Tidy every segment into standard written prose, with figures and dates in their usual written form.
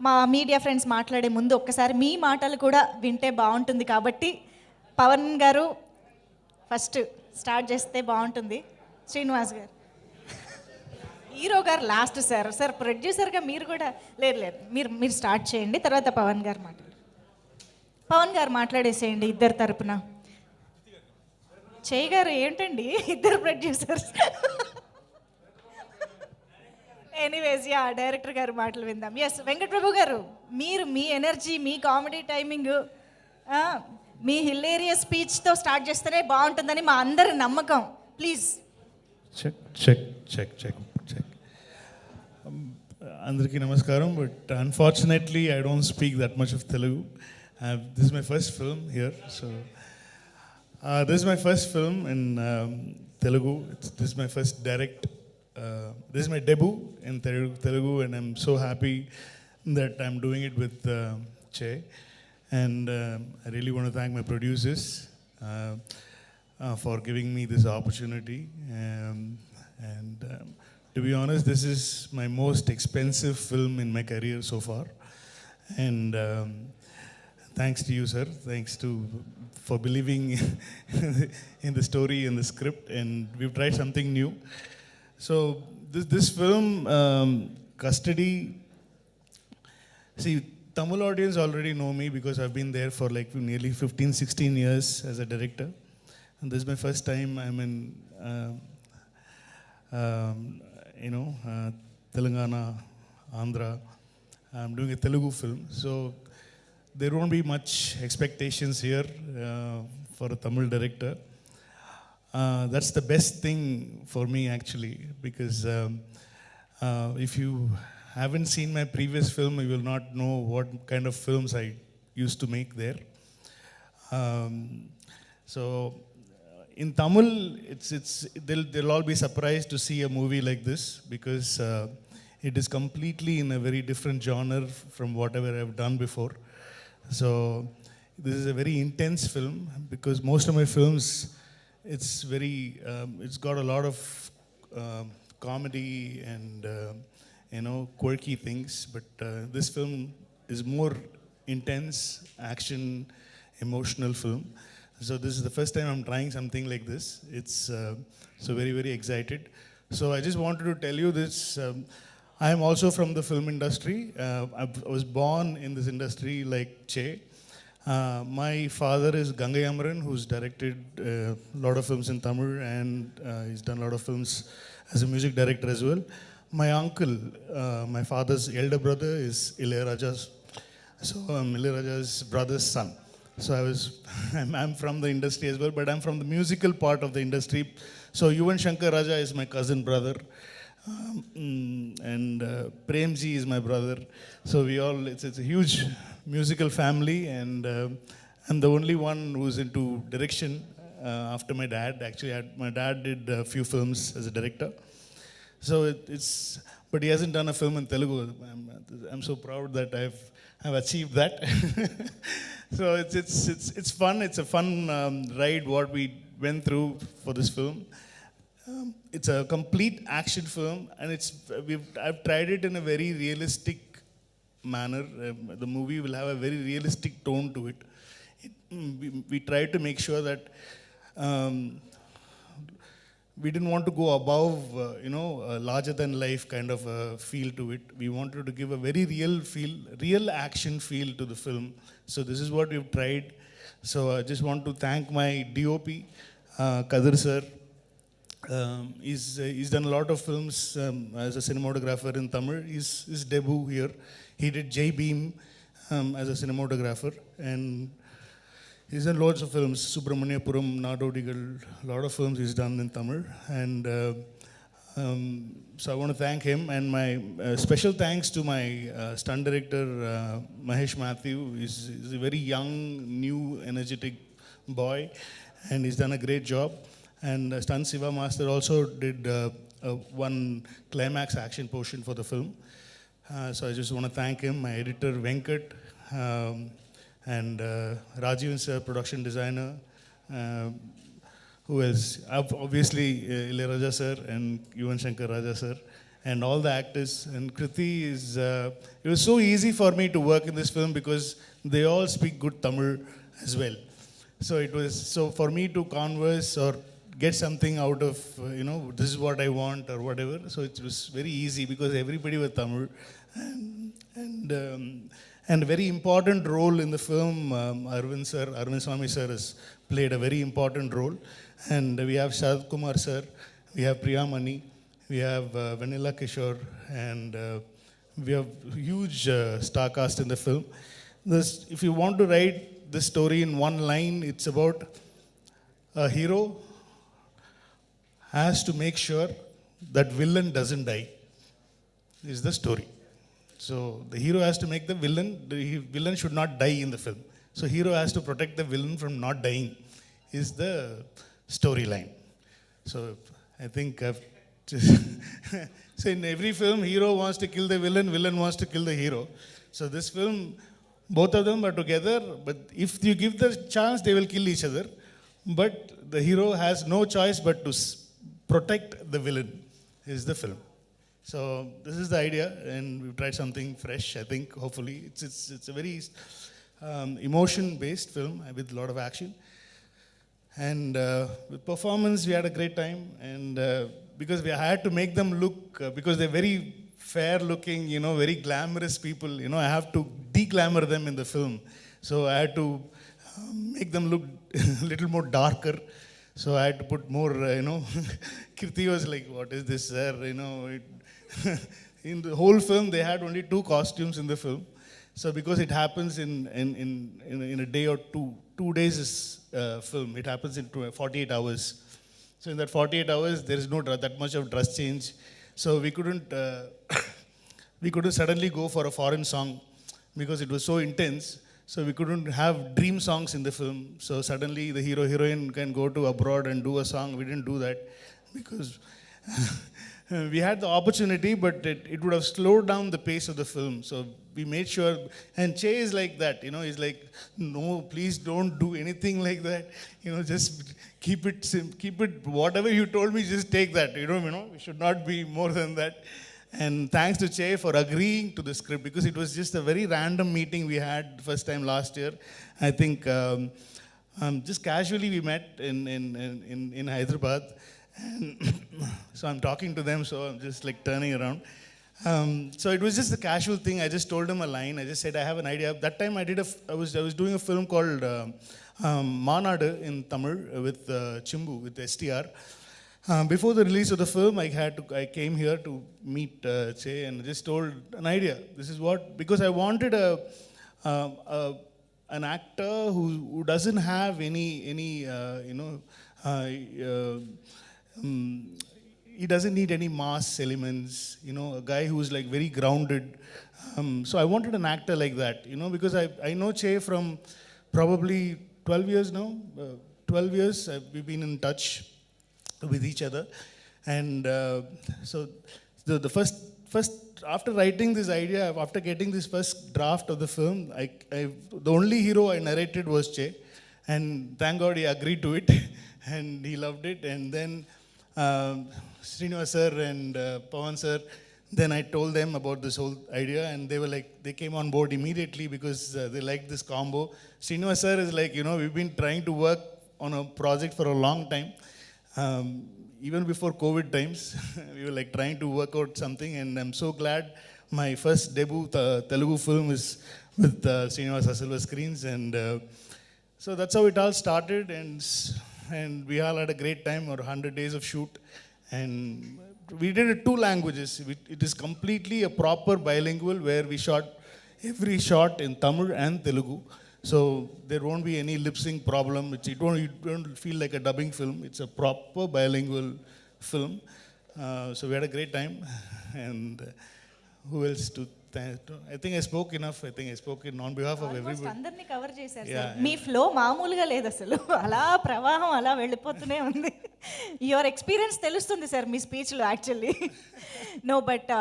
మా media friends మాట్లాడే ముందు ఒక్కసారి మీ మాటలు కూడా వింటే బాగుంటుంది కాబట్టి పవన్ గారు ఫస్ట్ స్టార్ట్ చేస్తే బాగుంటుంది. శ్రీనివాస్ గారు, హీరో గారు లాస్ట్. సార్ ప్రొడ్యూసర్గా మీరు కూడా లేదు మీరు స్టార్ట్ చేయండి, తర్వాత పవన్ గారు మాట్లాడేసేయండి ఇద్దరు తరపున. చేయి గారు ఏంటండి ఇద్దరు ప్రొడ్యూసర్స్. ఎనీవేస్, డైరెక్టర్ గారు మాటలు విందాం. ఎస్, వెంకట్ ప్రభు గారు, మీరు మీ ఎనర్జీ, మీ కామెడీ టైమింగ్, మీ హిలేరియస్ స్పీచ్తో స్టార్ట్ చేస్తేనే బాగుంటుందని మా అందరి నమ్మకం. ప్లీజ్. చెక్. అందరికీ నమస్కారం. But unfortunately I don't speak that much of Telugu. This is my first film here. So this is my first film in Telugu. This is my first direct. This is my debut in Telugu, and I'm so happy that I'm doing it with Che. And I really want to thank my producers for giving me this opportunity. To be honest, this is my most expensive film in my career so far. And thanks to you, sir. Thanks for believing in the story and the script, and we've tried something new. So this film, Custody. See, Tamil audience already know me because I've been there for like nearly 15-16 years as a director, and this is my first time I'm in, Telangana, Andhra. I'm doing a Telugu film, so there won't be much expectations here for a Tamil director. That's the best thing for me actually, because if you haven't seen my previous film, you will not know what kind of films I used to make there. So in Tamil, they'll all be surprised to see a movie like this, because it is completely in a very different genre from whatever I've done before. So this is a very intense film, because most of my films, it's got a lot of comedy and quirky things, but this film is more intense, action, emotional film. So this is the first time I'm trying something like this. It's so very, very excited. So I just wanted to tell you this. I am also from the film industry. I was born in this industry like Che. My father is Gangai Amaran, who's directed a lot of films in Tamil, and he's done a lot of films as a music director as well. My uncle, my father's elder brother, is Ilayaraja's. So I'm Ilayaraja's brother's son. So I'm from the industry as well, but I'm from the musical part of the industry. So Yuvan Shankar Raja is my cousin brother. And Premji is my brother. So it's a huge musical family, and I'm the only one who's into direction after my dad. Actually, my dad did a few films as a director. So but he hasn't done a film in Telugu. I'm so proud that I've achieved that. So it's fun. It's a fun ride what we went through for this film. It's a complete action film, and I've tried it in a very realistic manner. The movie will have a very realistic tone to it. We tried to make sure that we didn't want to go above, a larger than life kind of a feel to it. We wanted to give a very real action feel to the film. So this is what we've tried. So I just want to thank my DOP, Kadir sir. He's done a lot of films as a cinematographer in Tamil. His debut here. He did Jai Beam as a cinematographer, and he's done lots of films. Subramaniapuram, Nadodigal, a lot of films he's done in Tamil. And so I want to thank him, and my special thanks to my stunt director Mahesh Matthew. He's a very young, new, energetic boy, and he's done a great job. And Stunt Siva Master also did one climax action portion for the film. So I just want to thank him, my editor Venkat, and Rajiv sir, production designer. Who else? Obviously Ilayaraja sir and Yuvan Shankar Raja sir, and all the actors. And Krithi is, it was so easy for me to work in this film because they all speak good Tamil as well. So it was, so for me to converse or get something out of, this is what I want or whatever. So it was very easy because everybody was Tamil. And a very important role in the film, Arvind Swamy sir has played a very important role. And we have Sharad Kumar sir, we have Priya Mani, we have Vanilla Kishore, and we have huge star cast in the film. If you want to write this story in one line, it's about a hero has to make sure that villain doesn't die, is the story. So the hero has to make the villain should not die in the film. So hero has to protect the villain from not dying, is the storyline. So I think I've so in every film, hero wants to kill the villain, villain wants to kill the hero. So this film, both of them are together, but if you give the chance, they will kill each other. But the hero has no choice but to protect the villain, is the film. So this is the idea, and we've tried something fresh, I think, hopefully. It's a very emotion-based film with a lot of action. And with performance, we had a great time. And because we had to make them look, because they're very fair-looking, very glamorous people, I have to de-glamour them in the film. So I had to make them look a little more darker. So I had to put more, Krithi was like, what is this, sir? In the whole film, they had only 2 costumes in the film. So because it happens in a day or 2 days is film, it happens in 48 hours. So in that 48 hours, there is no that much of dress change. So we couldn't suddenly go for a foreign song because it was so intense. So we couldn't have dream songs in the film. So suddenly the hero heroine can go to abroad and do a song. We didn't do that because we had the opportunity, but it would have slowed down the pace of the film. So we made sure, and Che is like that, he's like, no, please don't do anything like that. Just keep it, whatever you told me, just take that. We should not be more than that. And thanks to Che for agreeing to the script, because it was just a very random meeting we had first time last year. I think just casually we met in Hyderabad. And so I'm talking to them, so I'm just like turning around. So it was just a casual thing. I just told him a line. I just said, I have an idea. That time I was doing a film called Manadu in Tamil with Chimbu, with STR. Before the release of the film, I came here to meet Che and just told an idea. This is what, because I wanted an actor who doesn't have any he doesn't need any mass elements, a guy who's like very grounded. So I wanted an actor like that, because I know Che from probably 12 years now. 12 years, we've been in touch with each other. And so the first, after writing this idea, after getting this first draft of the film, the only hero I narrated was Che. And thank God he agreed to it. And he loved it. And then Srinivas sir and Pawan sir, then I told them about this whole idea, and they were like, they came on board immediately because they liked this combo. Srinivas sir is like, we've been trying to work on a project for a long time. Even before COVID times, we were like trying to work out something, and I'm so glad my first debut Telugu film is with Srinivas Silver Screens. And so that's how it all started, and we all had a great time, or 100 days of shoot. And we did it 2 languages. It is completely a proper bilingual, where we shot every shot in Tamil and Telugu. So there won't be any lip sync problem. It won't feel like a dubbing film. It's a proper bilingual film. So we had a great time. And who else to I think I spoke enough. I think I spoke on behalf of everybody. అందరినీ cover చేశారు sir. మీ flow మామూలుగా లేదు అసలు, అలా ప్రవాహం అలా వెళ్ళిపోతూనే ఉంది. యువర్ ఎక్స్పీరియన్స్ తెలుస్తుంది సార్ మీ స్పీచ్లో యాక్చువల్లీ. నో బట్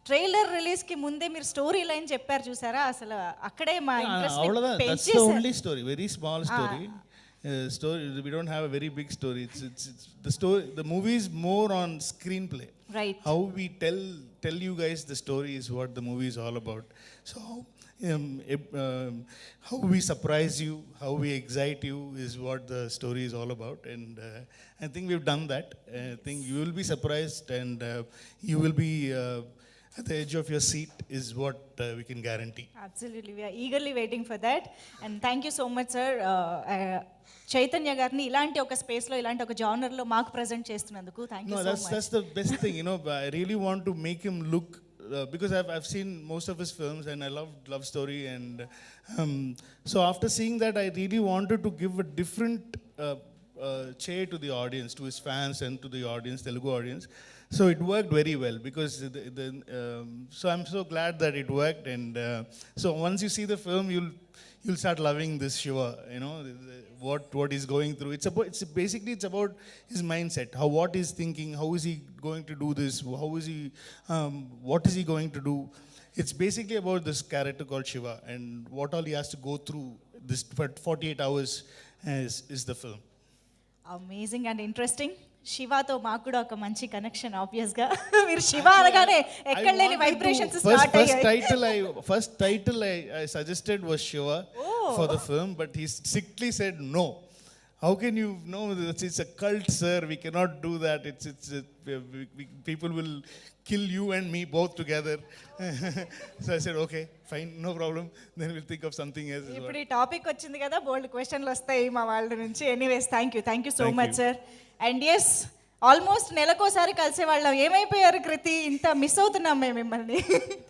ట్రైలర్ రిలీజ్కి ముందే మీరు స్టోరీ లైన్ చెప్పారు చూసారా, అసలు అక్కడే మా interest story, very small story. Story, we don't have a very big story. It's the story. The movie is more on screenplay. Right. How we tell you guys the story is what the movie is all about. So how we surprise you, how we excite you is what the story is all about, and I think we've done that. I think you will be surprised, and you will be at the edge of your seat is what we can guarantee. Absolutely, we are eagerly waiting for that. And thank you so much, sir. Chaitanya గారిని ఇలాంటి ఒక స్పేస్లో ఇలాంటి ఒక జానర్లో మాకు present చేస్తున్నందుకు thank you No, so that's much. the best thing, you know. I really want to make him look because I've seen most of his films and I love story, and so after seeing that, I really wanted to give a different cheer to the audience, to his fans, and to the audience, Telugu audience. So it worked very well because so I'm so glad that it worked, and so once you see the film, you'll start loving this Shiva, you know, what he's going through. It's about his mindset, what he's thinking, how is he going to do this, what is he going to do. It's basically about this character called Shiva and what all he has to go through this for 48 hours is the film. Amazing and interesting. శివాతో మాకు కూడా ఒక మంచి connection ఆబ్వియస్గా. మీరు శివ అనగానే ఎక్కడ లేని వైబ్రేషన్స్ స్టార్ట్ అయ్యాయి. First title I suggested was Shiva for the film, but he strictly said no. How can you know? It's a cult, sir. We cannot do that. People will kill you and me both together. So I said, okay, fine, no problem. Then we'll think of something else. ఇప్పుడు ఈ topic వచ్చింది కదా, బోల్డ్ క్వశ్చన్లు వస్తాయి మా వాళ్ళ నుంచి. Anyways thank you so much sir. And yes, almost నెలకోసారి కలిసే వాళ్ళం. ఏమైపోయారు కృతి, ఇంత మిస్ అవుతున్నాం మేము మిమ్మల్ని.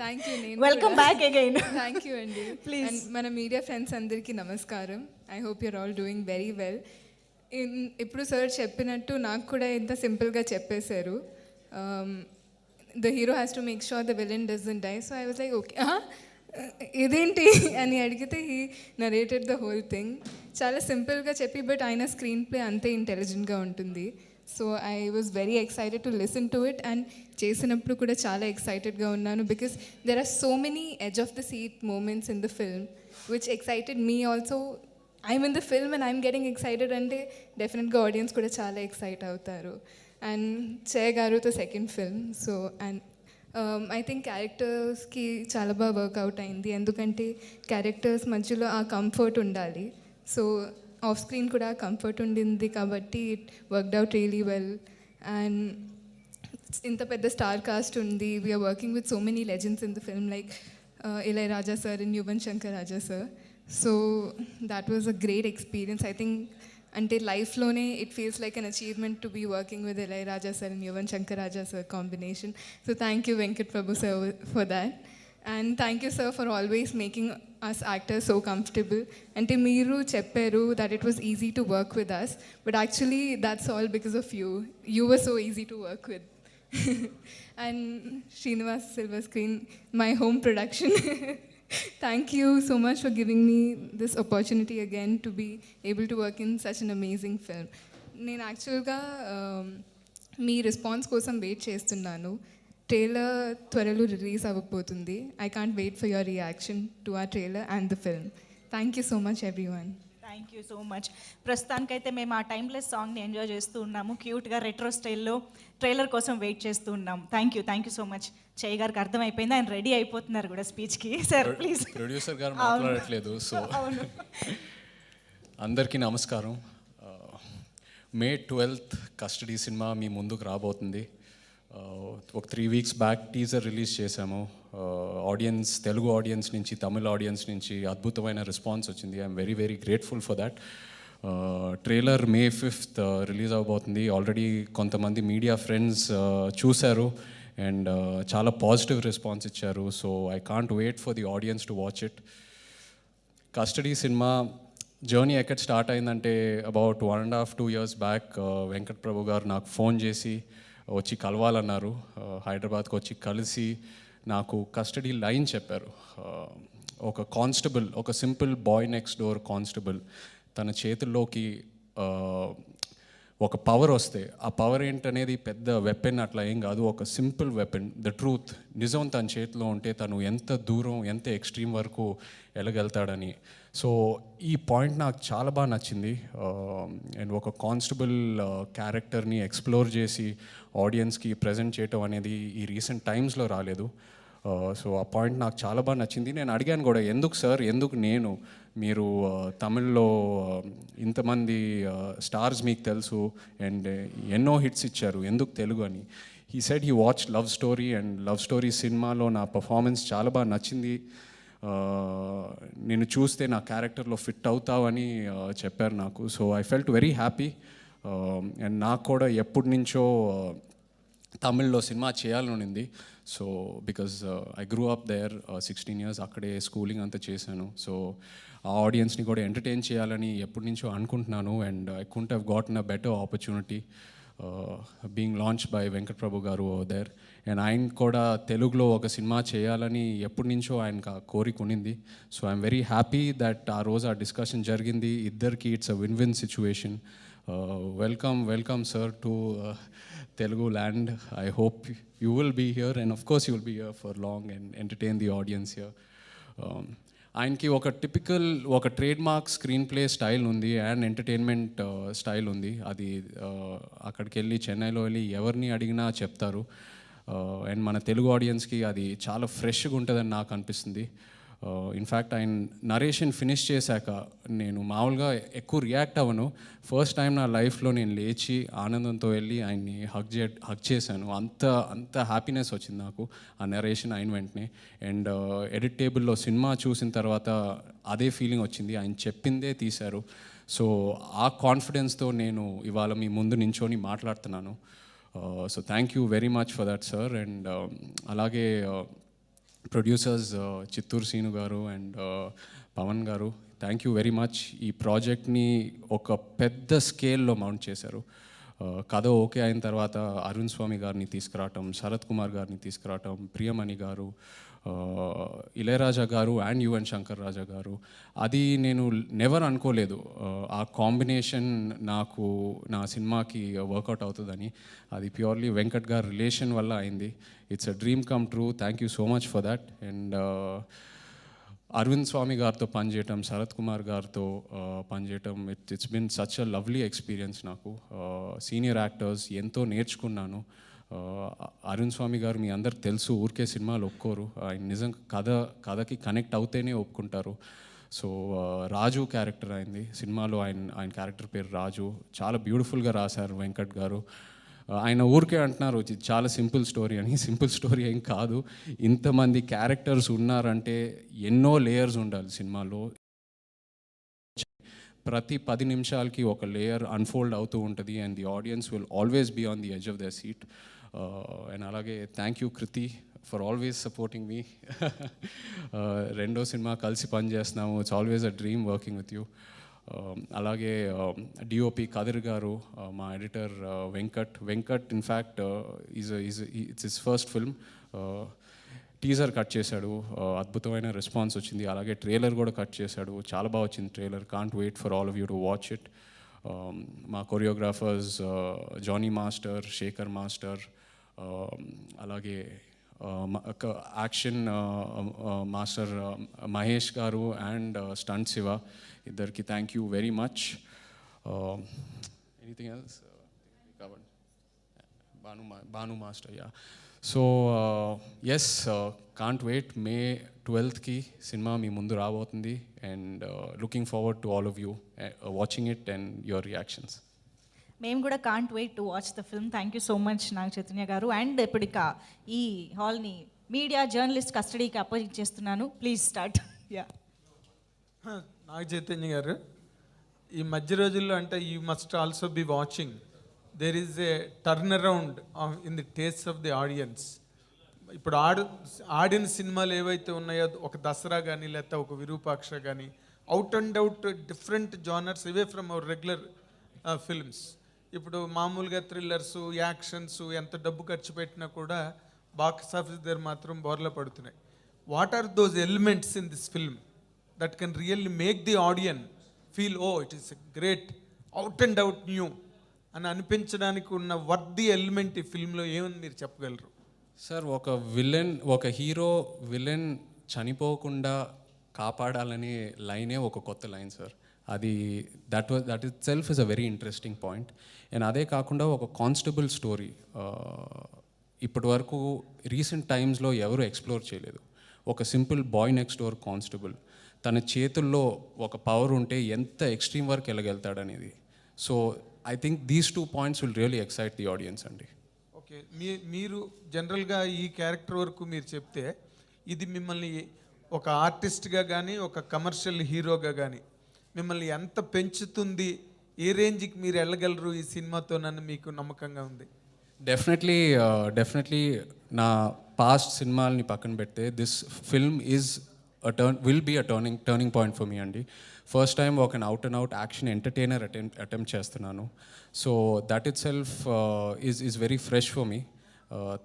Thank you. Welcome back again. Thank you అండి. ప్లీజ్. మన మీడియా ఫ్రెండ్స్ అందరికీ నమస్కారం. I hope you're all doing very well. ఇప్పుడు సార్ చెప్పినట్టు నాకు కూడా ఎంత సింపుల్గా చెప్పేశారు. The hero has to make sure the villain doesn't die. So I was like okay, ఇదేంటి అని అడిగితే he narrated the whole thing. చాలా సింపుల్గా చెప్పి, బట్ ఆయన స్క్రీన్ ప్లే అంతే ఇంటెలిజెంట్గా ఉంటుంది. So I was very excited to listen to it, and చేసినప్పుడు కూడా చాలా ఎక్సైటెడ్గా ఉన్నాను because there are so many edge of the seat moments in the film which excited me also. I'm in the film and I'm getting excited అంటే డెఫినెట్గా audience కూడా చాలా excite అవుతారు. అండ్ చేయగారుతో second film. So and I think క్యారెక్టర్స్కి చాలా బాగా work out అయింది, ఎందుకంటే క్యారెక్టర్స్ మధ్యలో ఆ కంఫర్ట్ ఉండాలి. సో ఆఫ్ స్క్రీన్ కూడా కంఫర్ట్ ఉండింది కాబట్టి it worked out really well. And ఇంత పెద్ద స్టార్ కాస్ట్ ఉంది. We're working with so many legends in the film like Ilaiyaraaja sir and Yuvan Shankar Raja sir. So that was a great experience. I think అంటే లైఫ్లోనే it feels like an achievement to be working with Ilaiyaraaja sir and Yuvan Shankar Raja sir combination. So thank you Venkat Prabhu sir for that. And thank you sir for always making us actors so comfortable. అంటే మీరు చెప్పారు that it was easy to work with us, but actually that's all because of you. You were so easy to work with. And Srinivas Silver Screen, my home production. Thank you so much for giving me this opportunity again to be able to work in such an amazing film. నేను యాక్చువల్గా మీ response కోసం wait చేస్తున్నాను. Trailer త్వరలో release అవ్వబోతుంది. I can't wait for your reaction to ఆ trailer and the film. Thank you so much everyone. Thank you so much. ప్రస్తుతానికైతే మేము ఆ టైమ్లెస్ సాంగ్ని ఎంజాయ్ చేస్తూ ఉన్నాము. క్యూట్గా రెట్రో స్టైల్లో ట్రైలర్ కోసం వెయిట్ చేస్తూ ఉన్నాం. Thank you so much. చేయ గారికి అర్థమైపోయింది, ఆయన రెడీ అయిపోతున్నారు కూడా స్పీచ్కి. Sir please. ప్రొడ్యూసర్ గారు మాట్లాడట్లేదు. సో అందరికీ నమస్కారం. మే 12th కస్టడీ సినిమా మీ ముందుకు రాబోతుంది. ఒక 3 weeks బ్యాక్ టీజర్ రిలీజ్ చేశాము. ఆడియన్స్, తెలుగు ఆడియన్స్ నుంచి, తమిళ ఆడియన్స్ నుంచి అద్భుతమైన రెస్పాన్స్ వచ్చింది. I'm very very grateful for that. Trailer May 5th release అవబోతుంది. ఆల్రెడీ కొంతమంది మీడియా ఫ్రెండ్స్ చూశారు అండ్ చాలా పాజిటివ్ రెస్పాన్స్ ఇచ్చారు. So I can't wait for the audience to watch it. Custody సినిమా జర్నీ ఎక్కడ స్టార్ట్ అయిందంటే about 1.5-2 years back Venkat Prabhu garu నాకు phone చేసి వచ్చి కలవాలన్నారు. హైదరాబాద్కి వచ్చి కలిసి నాకు కస్టడీ లైన్ చెప్పారు. ఒక కానిస్టేబుల్, ఒక simple boy next door constable, తన చేతుల్లోకి ఒక పవర్ వస్తే, ఆ పవర్ ఏంటనేది పెద్ద వెపన్ అట్లా ఏం కాదు, ఒక సింపుల్ వెపన్, ద ట్రూత్, నిజం తన చేతిలో ఉంటే తను ఎంత దూరం, ఎంత ఎక్స్ట్రీమ్ వరకు వెళ్ళగలుగుతాడని. సో ఈ పాయింట్ నాకు చాలా బాగా నచ్చింది. అండ్ ఒక కానిస్టేబుల్ క్యారెక్టర్ని ఎక్స్ప్లోర్ చేసి ఆడియన్స్కి ప్రజెంట్ చేయటం అనేది ఈ రీసెంట్ టైమ్స్లో రాలేదు. సో ఆ పాయింట్ నాకు చాలా బాగా నచ్చింది. నేను అడిగాను కూడా, ఎందుకు సార్, ఎందుకు నేను, మీరు తమిళ్లో ఇంతమంది స్టార్స్ మీకు తెలుసు అండ్ ఎన్నో హిట్స్ ఇచ్చారు, ఎందుకు తెలుగు అని. He said he watch love story, and love story సినిమాలో నా పర్ఫార్మెన్స్ చాలా బాగా నచ్చింది, నేను చూస్తే నా క్యారెక్టర్లో ఫిట్ అవుతావని చెప్పారు నాకు. So I felt very happy. And నాకు కూడా ఎప్పటి నుంచో తమిళ్లో సినిమా చేయాలని ఉంది. So because I grew up there 16 years, అక్కడే స్కూలింగ్ అంతా చేశాను. సో ఆ ఆడియన్స్ని కూడా ఎంటర్టైన్ చేయాలని ఎప్పటి నుంచో అనుకుంటున్నాను. And I couldn't have gotten a better opportunity being launched by Venkat Prabhu garu there. And ఆయన కూడా తెలుగులో ఒక సినిమా చేయాలని ఎప్పటి నుంచో ఆయనకు ఆ కోరిక ఉన్నింది. So I'm very happy that ఆ రోజు ఆ డిస్కషన్ జరిగింది. ఇద్దరికి it's a win-win situation. Welcome sir to Telugu land. I hope you will be here, and of course you will be here for long and entertain the audience here. ఆయనకి ఒక typical, ఒక trade mark screen play style ఉంది and entertainment style ఉంది. అది అక్కడికి వెళ్ళి, చెన్నైలో వెళ్ళి ఎవరిని అడిగినా చెప్తారు. అండ్ మన తెలుగు ఆడియన్స్కి అది చాలా ఫ్రెష్గా ఉంటుందని నాకు అనిపిస్తుంది. ఇన్ఫ్యాక్ట్ ఆయన నరేషన్ ఫినిష్ చేశాక నేను మామూలుగా ఎక్కువ రియాక్ట్ అవ్వను. ఫస్ట్ టైం నా లైఫ్లో నేను లేచి ఆనందంతో వెళ్ళి ఆయన్ని హగ్ చేశాను. అంత హ్యాపీనెస్ వచ్చింది నాకు ఆ నరేషన్ అయిన వెంటనే. అండ్ ఎడిట్ టేబుల్లో సినిమా చూసిన తర్వాత అదే ఫీలింగ్ వచ్చింది. ఆయన చెప్పిందే తీశారు. సో ఆ కాన్ఫిడెన్స్తో నేను ఇవాళ మీ ముందు నించొని మాట్లాడుతున్నాను. So thank you very much for that sir. And అలాగే ప్రొడ్యూసర్స్ చిత్తూరు సీను గారు అండ్ పవన్ గారు, థ్యాంక్ యూ వెరీ మచ్. ఈ ప్రాజెక్ట్ని ఒక పెద్ద స్కేల్లో మౌంట్ చేశారు. కథ ఓకే అయిన తర్వాత అరుణ్ స్వామి గారిని తీసుకురావటం, శరత్ కుమార్ గారిని తీసుకురావటం, ప్రియమణి గారు, ఇళయరాజా గారు అండ్ యువన్ శంకర్ రాజా గారు, అది నేను నెవర్ అనుకోలేదు ఆ కాంబినేషన్ నాకు నా సినిమాకి వర్కౌట్ అవుతుందని. అది ప్యూర్లీ వెంకట్ గారి రిలేషన్ వల్ల అయింది. It's a dream come true. Thank you so much for that. And Arvind Swamy గారితో పనిచేయటం, శరత్ కుమార్ గారితో పనిచేయటం, it's been such a lovely experience నాకు. సీనియర్ యాక్టర్స్, ఎంతో నేర్చుకున్నాను. అరుణ్ స్వామి గారు మీ అందరికి తెలుసు, ఊరికే సినిమాలు ఒప్పుకోరు. ఆయన నిజంగా కథకి కనెక్ట్ అవుతేనే ఒప్పుకుంటారు. సో రాజు క్యారెక్టర్ అయింది సినిమాలో, ఆయన క్యారెక్టర్ పేరు రాజు. చాలా బ్యూటిఫుల్గా రాశారు వెంకట్ గారు. ఆయన ఊరికే అంటున్నారు ఇది చాలా సింపుల్ స్టోరీ అని. సింపుల్ స్టోరీ ఏం కాదు. ఇంతమంది క్యారెక్టర్స్ ఉన్నారంటే ఎన్నో లేయర్స్ ఉండాలి సినిమాలో. ప్రతి 10 నిమిషాలకి ఒక లేయర్ అన్ఫోల్డ్ అవుతూ ఉంటుంది. And the audience will always be on the edge of their seat. And అలాగే thank you Krithi for always supporting me. రెండో సినిమా కలిసి పనిచేస్తున్నాము. It's always a dream working with you. అలాగే డిఓపి కదిర్ గారు, మా editor Venkat in fact it's his first film. Teaser cut చేశాడు, అద్భుతమైన response వచ్చింది. అలాగే ట్రైలర్ కూడా కట్ చేశాడు, చాలా బాగా వచ్చింది trailer. Can't wait for all of you to watch it. మా choreographers Johnny master, Sekhar master, అలాగే action master Mahesh garu and stunt Shiva, ఇద్దరికి thank you very much. Anything else covered? Bhanu master, yeah. So yes, can't wait. May 12కి సినిమా మీ ముందు రాబోతుంది. And looking forward to all of you watching it and your reactions. మేము కూడా can't wait to watch the film. Thank you so much Naga Chaitanya garu. And ఇప్పుడు ఇక ఈ హాల్ని మీడియా జర్నలిస్ట్ కస్టడీకి అప్పగించేస్తున్నాను. Please start. Yeah. Naga Chaitanya garu, ఈ మధ్య రోజుల్లో అంటే you must also be watching, there is a turn around in the taste of the audience. ఇప్పుడు ఆడిన సినిమాలు ఏవైతే ఉన్నాయో, ఒక దసరా కానీ లేకపోతే ఒక విరూపాక్ష కానీ, out and out different genres away from our regular films. ఇప్పుడు మామూలుగా థ్రిల్లర్సు, యాక్షన్స్ ఎంత డబ్బు ఖర్చు పెట్టినా కూడా బాక్స్ ఆఫీస్ దగ్గర మాత్రం బోర్లా పడుతున్నాయి. What are those elements in this film that can really make the audience feel oh it is great, out and out new అని అనిపించడానికి ఉన్న వర్ది ఎలిమెంట్ ఈ ఫిల్మ్లో ఏమని మీరు చెప్పగలరు? సార్, ఒక హీరో విలన్ చనిపోకుండా కాపాడాలనే లైనే ఒక కొత్త లైన్ సార్. అది that it self is a very interesting point. And అదే కాకుండా ఒక కానిస్టేబుల్ స్టోరీ ఇప్పటి వరకు రీసెంట్ టైమ్స్లో ఎవరు ఎక్స్ప్లోర్ చేయలేదు. ఒక simple boy next door constable తన చేతుల్లో ఒక పవర్ ఉంటే ఎంత ఎక్స్ట్రీమ్ వరకు వెళ్ళగలుగుతాడనేది. So I think these 2 points will really excite the audience అండి. ఓకే, మీరు జనరల్గా ఈ క్యారెక్టర్ వరకు మీరు చెప్తే ఇది మిమ్మల్ని ఒక ఆర్టిస్ట్గా కానీ ఒక కమర్షియల్ హీరోగా కానీ మిమ్మల్ని ఎంత పెంచుతుంది, ఏ రేంజ్కి మీరు వెళ్ళగలరు ఈ సినిమాతో నన్ను మీకు నమ్మకంగా ఉంది? డెఫినెట్లీ నా పాస్ట్ సినిమాలని పక్కన పెడితే this film will be a turning point for me అండి. ఫస్ట్ టైం ఒక out and out action entertainer attempt చేస్తున్నాను. So that itself is very fresh for me.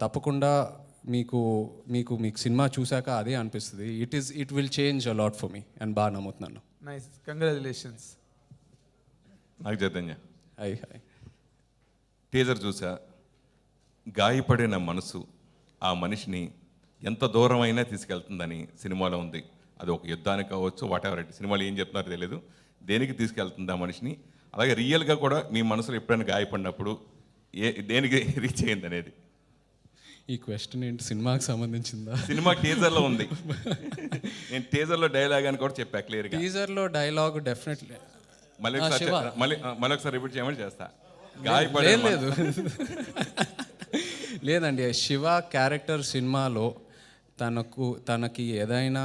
తప్పకుండా మీకు సినిమా చూశాక అదే అనిపిస్తుంది. It will change a lot for me and బాగా నమ్ముతున్నాను. Nice, congratulations. Naga Chaitanya, hi. Teaser చూసా, గాయపడిన మనసు ఆ మనిషిని ఎంత దూరమైనా తీసుకెళ్తుందని సినిమాలో ఉంది. అది ఒక యుద్ధానికి కావచ్చు, వాట్ ఎవర్ ఇట్. సినిమాలో ఏం చెప్తున్నారో తెలియదు, దేనికి తీసుకెళ్తుంది ఆ మనిషిని. అలాగే రియల్గా కూడా మీ మనసులో ఎప్పుడైనా గాయపడినప్పుడు దేనికి రీచ్ అయ్యింది అనేది. ఈ క్వశ్చన్ ఏంటి, సినిమాకి సంబంధించిందా? సినిమా టీజర్లో ఉంది. నేను టీజర్లో డైలాగ్ అని కూడా చెప్పా క్లియర్గా. టీజర్లో డైలాగ్ డెఫినెట్లీ మళ్ళీ ఒకసారి రిపీట్ చేయమని చేస్తా. లేదు లేదండి, శివ క్యారెక్టర్ సినిమాలో తనకి ఏదైనా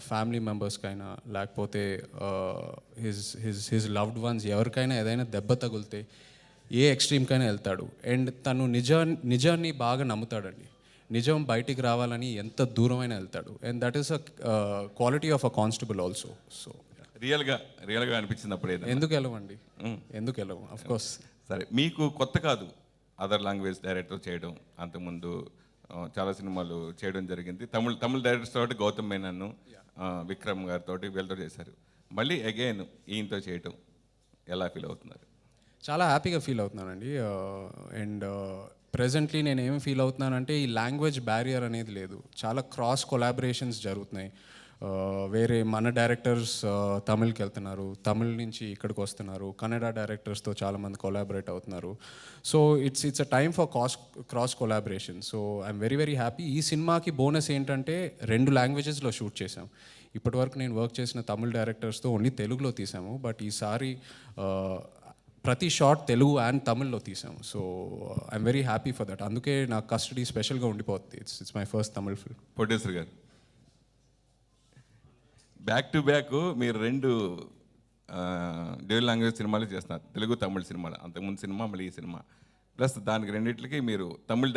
ఫ్యామిలీ మెంబర్స్కైనా లేకపోతే హిజ్ లవ్డ్ వన్స్ ఎవరికైనా ఏదైనా దెబ్బ తగిలితే ఏ ఎక్స్ట్రీమ్కైనా వెళ్తాడు. అండ్ తను నిజాన్ని బాగా నమ్ముతాడండి. నిజం బయటికి రావాలని ఎంత దూరమైనా వెళ్తాడు. And that is a quality of a constable also. So రియల్గా అనిపించింది అప్పుడు. ఎందుకు వెళ్ళవు అఫ్ కోర్స్. సరే, మీకు కొత్త కాదు అదర్ లాంగ్వేజ్ డైరెక్టర్ చేయడం. అంతకుముందు చాలా సినిమాలు చేయడం జరిగింది. తమిళ డైరెక్టర్స్ తోటి గౌతమ్ మేనన్, విక్రమ్ గారితో వీళ్ళతో చేశారు. మళ్ళీ అగైన్ ఈయనతో చేయటం ఎలా ఫీల్ అవుతున్నారు? చాలా హ్యాపీగా ఫీల్ అవుతున్నానండి. అండ్ ప్రెజెంట్లీ నేను ఏమి ఫీల్ అవుతున్నానంటే ఈ లాంగ్వేజ్ బ్యారియర్ అనేది లేదు. చాలా క్రాస్ కొలాబరేషన్స్ జరుగుతున్నాయి. వేరే మన డైరెక్టర్స్ తమిళ్కి వెళ్తున్నారు, తమిళ్ నుంచి ఇక్కడికి వస్తున్నారు, కన్నడ డైరెక్టర్స్తో చాలామంది కొలాబరేట్ అవుతున్నారు. So it's a time for cross collaboration. So I'm very happy. ఈ సినిమాకి బోనస్ ఏంటంటే 2 లాంగ్వేజెస్లో షూట్ చేసాం. ఇప్పటివరకు నేను వర్క్ చేసిన తమిళ్ డైరెక్టర్స్తో ఓన్లీ తెలుగులో తీసాము. బట్ ఈసారి ప్రతి షాట్ తెలుగు అండ్ తమిళ్లో తీసాము. So I'm very happy for that. అందుకే నాకు కస్టడీ స్పెషల్గా ఉండిపోతుంది. It's my first Tamil film. Producer garu, back to back మీరు 2 డ్యూయల్ లాంగ్వేజ్ సినిమాలు చేస్తున్నారు, తెలుగు తమిళ సినిమాలు. అంతకుముందు సినిమా మళ్ళీ ఈ సినిమా, ప్లస్ దానికి రెండింటికి మీరు తమిళ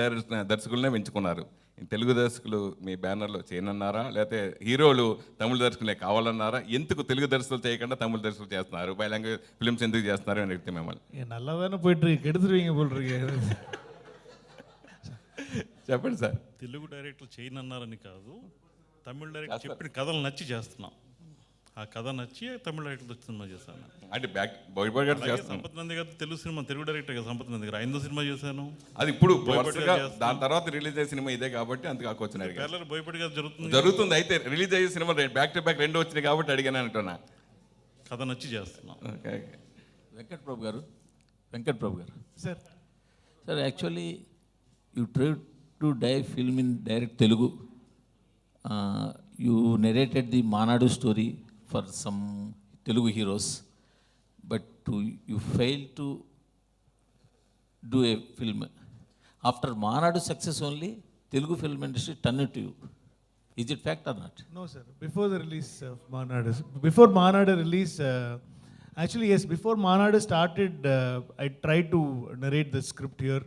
దర్శకులనే పెంచుకున్నారు. తెలుగు దర్శకులు మీ బ్యానర్లో చేయనన్నారా, లేకపోతే హీరోలు తమిళ దర్శకులే కావాలన్నారా? ఎందుకు తెలుగు దర్శకులు చేయకుండా తమిళ దర్శకులు చేస్తున్నారు? బై లాంగ్వేజ్ ఫిల్మ్స్ ఎందుకు చేస్తున్నారు అని అడిగితే మిమ్మల్ని నల్లదాన పోయిட்டு கெடுத்துருவீங்க போல் இருக்கு. చెప్పండి సార్. తెలుగు డైరెక్టర్ చేయనన్నారని కాదు, తమిళ డైరెక్టర్ చెప్పిన కథలు నచ్చి చేస్తున్నాం. ఆ కథ నచ్చి తమిళ డైరెక్టర్ సినిమా చేశాను. అంటే సంపత్ నంది గారు తెలుగు సినిమా, తెలుగు డైరెక్టర్ కదా సంపత్ నంది గారు. 5వ సినిమా చేశాను. అది ఇప్పుడు దాని తర్వాత రిలీజ్ అయ్యే సినిమా ఇదే కాబట్టి అంత కాకొచ్చినారు. భయపడి గారు జరుగుతుంది. అయితే రిలీజ్ అయ్యే సినిమా బ్యాక్ టు బ్యాక్ 2 వచ్చినాయి కాబట్టి అడిగాను అంటున్నా. కథ నచ్చి చేస్తున్నాం. Venkat Prabhu garu sir, actually you try to film in direct Telugu. You narrated the Manadu story for some Telugu heroes, but you failed to do a film. After Manadu success only, Telugu film industry turned to you. Is it fact or not? No, sir. Before the release of Manadu release, actually yes, before Manadu started, I tried to narrate the script here.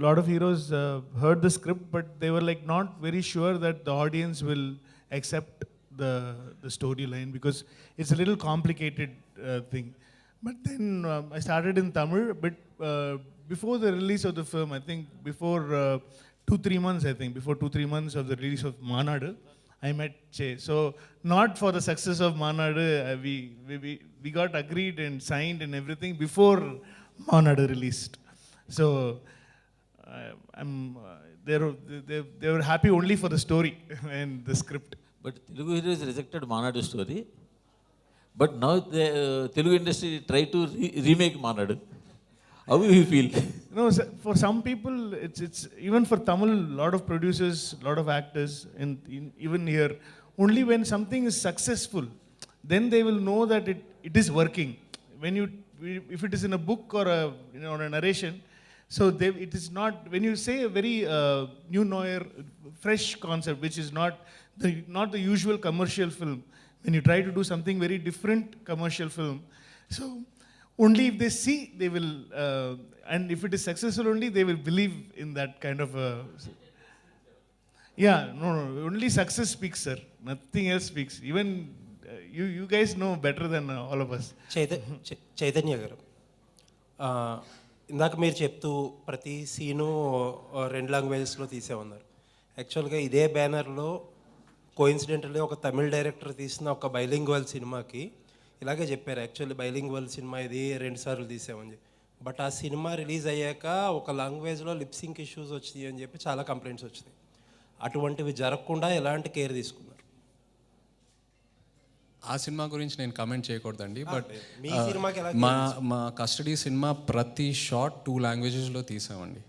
Lot of heroes heard the script, but they were like not very sure that the audience will accept the storyline because it's a little complicated thing. But then I started in Tamil, but before the release of the film, I think before 2-3 months, before 2-3 months of the release of Manadu, I met Che. So not for the success of Manadu, we got agreed and signed and everything before Manadu released. So they were happy only for the story and the script. but Telugu heroes rejected Manadu story. But now the Telugu industry try to remake Manadu. How do you feel? No, for some people, it's even for Tamil, lot of producers, lot of actors, and even here, only when something is successful, then they will know that it is working. When if it is in a book or or a narration, so it is not. When you say a very new noir, fresh concept, which is not the usual commercial film, when you try to do something very different commercial film, so only if they see, they will, and if it is successful only, they will believe in that kind of yeah, no, only success speaks, sir. Nothing else speaks. Even you guys know better than all of us. Chaitanya గారు, ఇందాక మీరు చెప్తూ ప్రతి scene 2 లాంగ్వేజెస్లో తీసేమన్నారు. యాక్చువల్గా ఇదే బ్యానర్లో కోయిన్సిడెంటల్లీ ఒక Tamil director తీసిన ఒక బైలింగ్వల్ సినిమాకి ఇలాగే చెప్పారు. యాక్చువల్లీ బైలింగ్వల్ సినిమా ఇది 2 సార్లు తీసామని చెప్పి. బట్ ఆ సినిమా రిలీజ్ అయ్యాక ఒక లాంగ్వేజ్లో లిప్సింక్ ఇష్యూస్ వచ్చినాయి అని చెప్పి చాలా కంప్లైంట్స్ వచ్చినాయి. అటువంటివి జరగకుండా ఎలాంటి కేర్ తీసుకున్నారు? ఆ సినిమా గురించి నేను కమెంట్ చేయకూడదండి, బట్ మీ సినిమాకి ఎలా మా కస్టడీ సినిమా ప్రతి షాట్ 2 లాంగ్వేజెస్లో తీసామండి.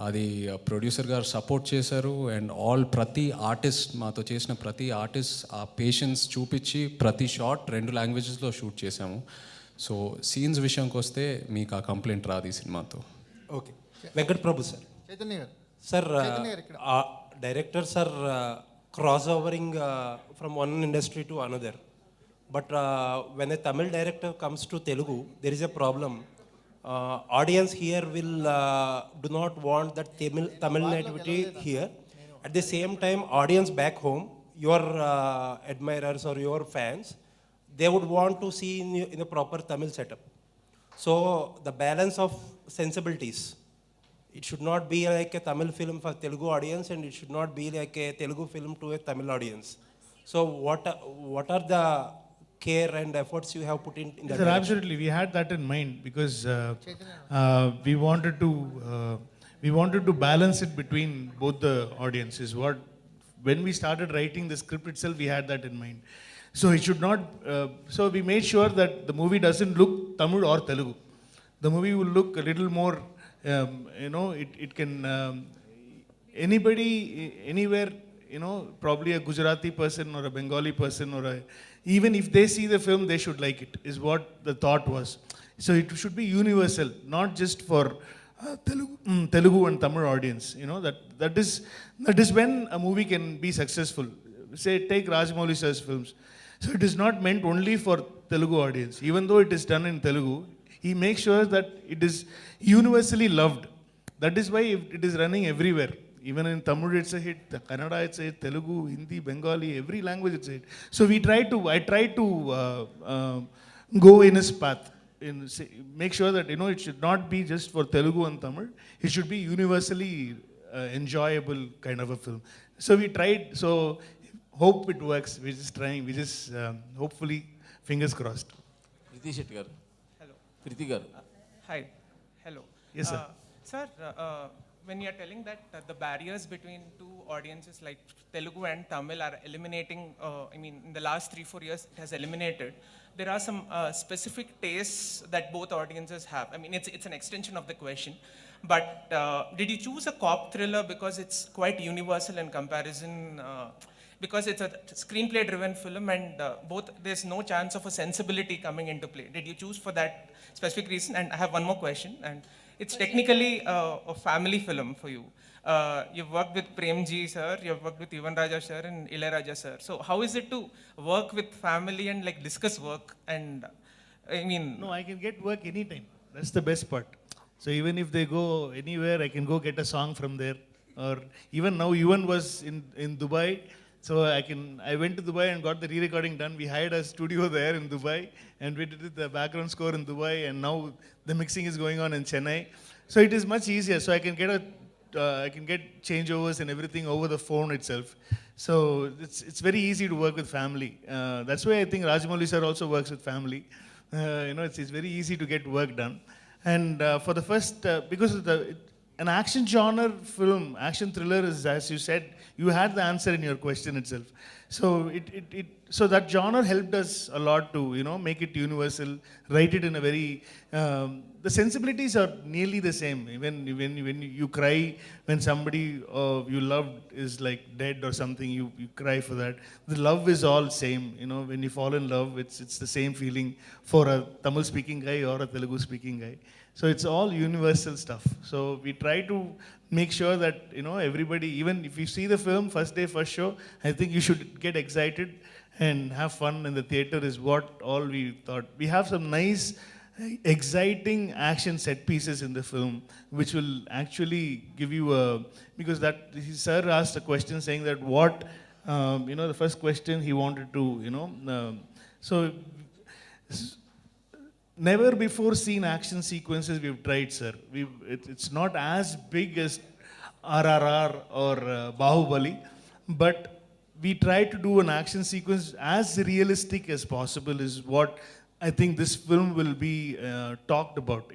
అది ప్రొడ్యూసర్ గారు సపోర్ట్ చేశారు. అండ్ ప్రతి ఆర్టిస్ట్, మాతో చేసిన ప్రతి ఆర్టిస్ట్ ఆ పేషెన్స్ చూపించి ప్రతి షాట్ 2 లాంగ్వేజెస్లో షూట్ చేసాము. సో సీన్స్ విషయంకి వస్తే మీకు ఆ కంప్లైంట్ రాదు ఈ సినిమాతో. Okay. Venkat Prabhu sir. Chaitanya garu. Sir, directors are cross overing from one industry to another. But when a Tamil director comes to Telugu, there is a problem. Audience here will do not want that Tamil nativity here. At the same time, audience back home, your admirers or your fans, they would want to see in a proper Tamil setup. So the balance of sensibilities, it should not be like a Tamil film for Telugu audience, and it should not be like a Telugu film to a Tamil audience. So what are the care and efforts you have put in that? Sir, absolutely, we had that in mind because we wanted to balance it between both the audiences. When we started writing the script itself, we had that in mind. So it should not. So we made sure that the movie doesn't look Tamil or Telugu. The movie will look a little more. It can anybody anywhere. Probably a Gujarati person or a Bengali person even if they see the film, they should like it, is what the thought was. So it should be universal, not just for Telugu and Tamil audience. That is when a movie can be successful. Say, take Rajamouli sir's films. So it is not meant only for Telugu audience. Even though it is done in Telugu, he makes sure that it is universally loved. That is why it is running everywhere. Even in Tamil it's a hit, Kannada it's a hit, Telugu, Hindi, Bengali, every language it's a hit. So I try to go in his path, make sure that it should not be just for Telugu and Tamil. It should be universally enjoyable kind of a film. So we tried. So hope it works. We're just trying. We just hopefully fingers crossed. Krithi Shetty garu. Hello. Krithi garu. Hi. Hello. Yes, sir. Sir, when you're telling that the barriers between 2 audiences like Telugu and Tamil are eliminating, in the last 3-4 years it has eliminated, there are some specific tastes that both audiences have. It's an extension of the question, but did you choose a cop thriller because it's quite universal in comparison, because it's a screenplay driven film and there's no chance of a sensibility coming into play? Did you choose for that specific reason? And I have one more question, and it's technically a family film for you. You've worked with Premji sir, you've worked with Yuvan Raja sir and Ilayaraja sir. So how is it to work with family and discuss work? And No, I can get work anytime. That's the best part. So even if they go anywhere, I can go get a song from there. Or even now, Yuvan was in Dubai. So I went to Dubai and got the re-recording done. We hired a studio there in Dubai and we did the background score in Dubai, and now the mixing is going on in Chennai. So it is much easier. So I can get changeovers and everything over the phone itself. So it's very easy to work with family. That's why I think Rajamouli sir also works with family. It's very easy to get work done. And for the first, because of an action genre film, action thriller is, as you said, you had the answer in your question itself. So so that genre helped us a lot to, make it universal, write it in a very, the sensibilities are nearly the same. When you cry, when somebody you loved is like dead or something, you cry for that. The love is all same, when you fall in love, it's the same feeling for a Tamil speaking guy or a Telugu speaking guy. So it's all universal stuff. So we try to make sure that, everybody, even if you see the film first day, first show, I think you should get excited and have fun in the theater is what all we thought. We have some nice, exciting action set pieces in the film, which will actually give you because that, sir asked a question saying that what, the first question he wanted to, so never before seen action sequences we've tried, sir. It's not as big as RRR or Bahubali, but we try to do an action sequence as realistic as possible is what I think this film will be talked about.